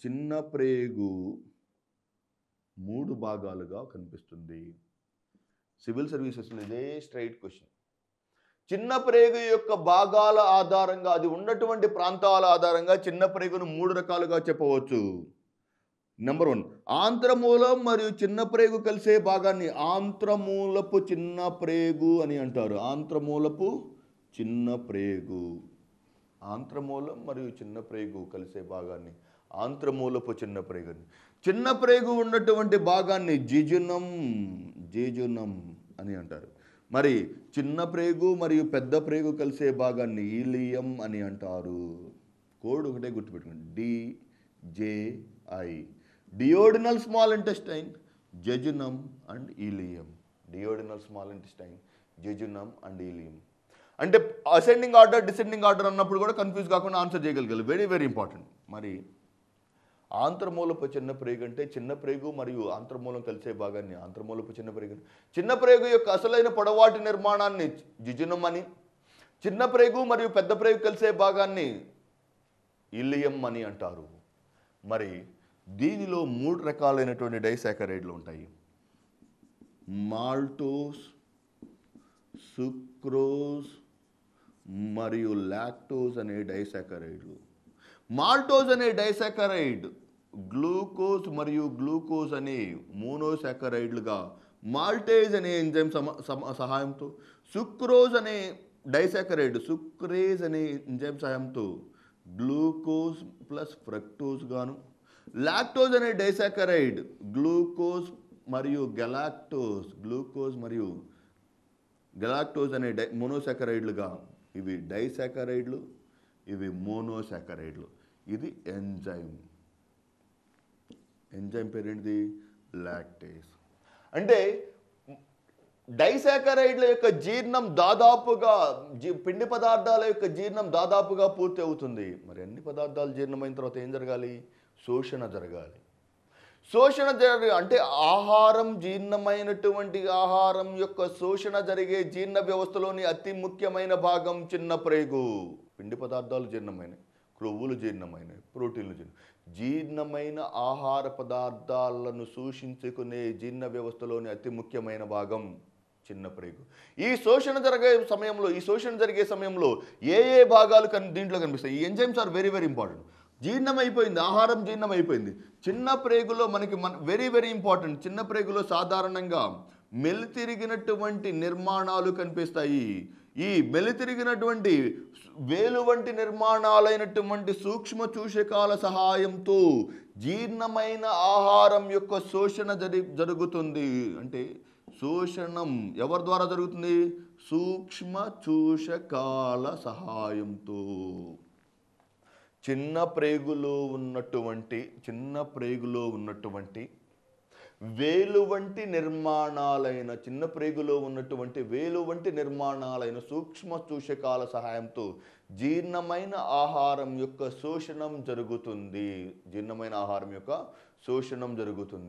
చిన్న ప్రేగు 3 భాగాలుగా కనిపిస్తుంది. సివిల్ సర్వీసెస్లో ఇదే స్ట్రైట్ క్వశ్చన్. చిన్న ప్రేగు యొక్క భాగాల ఆధారంగా, అది ఉన్నటువంటి ప్రాంతాల ఆధారంగా చిన్న ప్రేగును 3 రకాలుగా చెప్పవచ్చు. నెంబర్ 1 ఆంత్రమూలం మరియు చిన్న ప్రేగు కలిసే భాగాన్ని ఆంత్రమూలపు చిన్న ప్రేగు అని అంటారు. ఆంత్రమూలం మరియు చిన్న ప్రేగు కలిసే భాగాన్ని ఆంత్రమూలపు చిన్న ప్రేగు. చిన్న ప్రేగు ఉన్నటువంటి భాగాన్ని జిజునం అని అంటారు. మరి చిన్న ప్రేగు మరియు పెద్ద ప్రేగు కలిసే భాగాన్ని ఈలియం అని అంటారు. కోడ్ ఒకటే గుర్తుపెట్టుకోండి, DJI. Duodenal small intestine, jejunum and ileum. Duodenal small intestine, jejunum and ileum. అంటే అసెండింగ్ ఆర్డర్ డిసెండింగ్ ఆర్డర్ అన్నప్పుడు కూడా కన్ఫ్యూజ్ కాకుండా ఆన్సర్ చేయగలగాలి. Very very important. మరి ఆంత్రమూలపు చిన్న ప్రేగు అంటే చిన్న ప్రేగు మరియు ఆంత్రమూలం కలిసే భాగాన్ని ఆంత్రమూలపు చిన్న ప్రేగు. చిన్న ప్రేగు యొక్క అసలైన పొడవాటి నిర్మాణాన్ని జిజునం అని, చిన్న ప్రేగు మరియు పెద్ద ప్రేగు కలిసే భాగాన్ని ఇలియం అని అంటారు. మరి దీనిలో 3 రకాలైనటువంటి డైసాకరైడ్లు ఉంటాయి. మాల్టోస్, సుక్రోజ్ మరియు లాక్టోజ్ అనే డైసాకరైడ్లు. మాల్టోజ్ అనే డైసాకరైడ్ గ్లూకోజ్ మరియు గ్లూకోజ్ అనే మోనోసాకరైడ్లుగా మాల్టేజ్ అనే ఎంజైమ్ సహాయంతో, సుక్రోజ్ అనే డైసాకరైడ్ సుక్రేజ్ అనే ఎంజైమ్ సహాయంతో గ్లూకోజ్ ప్లస్ ఫ్రక్టోజ్ గాను, లాక్టోజ్ అనే డైసాకరైడ్ గ్లూకోజ్ మరియు గెలాక్టోజ్, గ్లూకోజ్ మరియు గెలాక్టోజ్ అనే మోనోసాకరైడ్లుగా, ఇవి డైసాకరైడ్లు, ఇవి మోనోసాకరైడ్లు. ఇది ఎంజైమ్. ఎంజైమ్ పేరేంటిది? లాక్టేజ్. అంటే డైసాకరైడ్ల యొక్క జీర్ణం దాదాపుగా పిండి పదార్థాల యొక్క జీర్ణం దాదాపుగా పూర్తి అవుతుంది. మరి అన్ని పదార్థాలు జీర్ణమైన తర్వాత ఏం జరగాలి? శోషణ జరగాలి. శోషణ అంటే ఆహారం, జీర్ణమైనటువంటి ఆహారం యొక్క శోషణ జరిగే జీర్ణ వ్యవస్థలోని అతి ముఖ్యమైన భాగం చిన్న ప్రేగు. పిండి పదార్థాలు జీర్ణమైనవి, క్రొవ్వులు జీర్ణమైనవి, ప్రోటీన్లు జీర్ణమైన ఆహార పదార్థాలను సూచించుకునే జీర్ణ వ్యవస్థలోని అతి ముఖ్యమైన భాగం చిన్న ప్రేగు. ఈ శోషణ జరిగే సమయంలో ఏ ఏ భాగాలు దీంట్లో కనిపిస్తాయి? ఈ enzymes are very very important. జీర్ణమైపోయింది, ఆహారం జీర్ణమైపోయింది. చిన్న ప్రేగులో మనకి వెరీ వెరీ ఇంపార్టెంట్. చిన్న ప్రేగులో సాధారణంగా మెలితిరిగినటువంటి నిర్మాణాలు కనిపిస్తాయి. ఈ మెలితిరిగినటువంటి వేలు వంటి నిర్మాణాలైనటువంటి సూక్ష్మ చూషకాల సహాయంతో జీర్ణమైన ఆహారం యొక్క శోషణ జరుగుతుంది. అంటే శోషణం ఎవరి ద్వారా జరుగుతుంది? సూక్ష్మ చూషకాల సహాయంతో. చిన్న ప్రేగులో ఉన్నటువంటి వేలు వంటి నిర్మాణాలైన సూక్ష్మ చూషకాల సహాయంతో జీర్ణమైన ఆహారం యొక్క శోషణం జరుగుతుంది.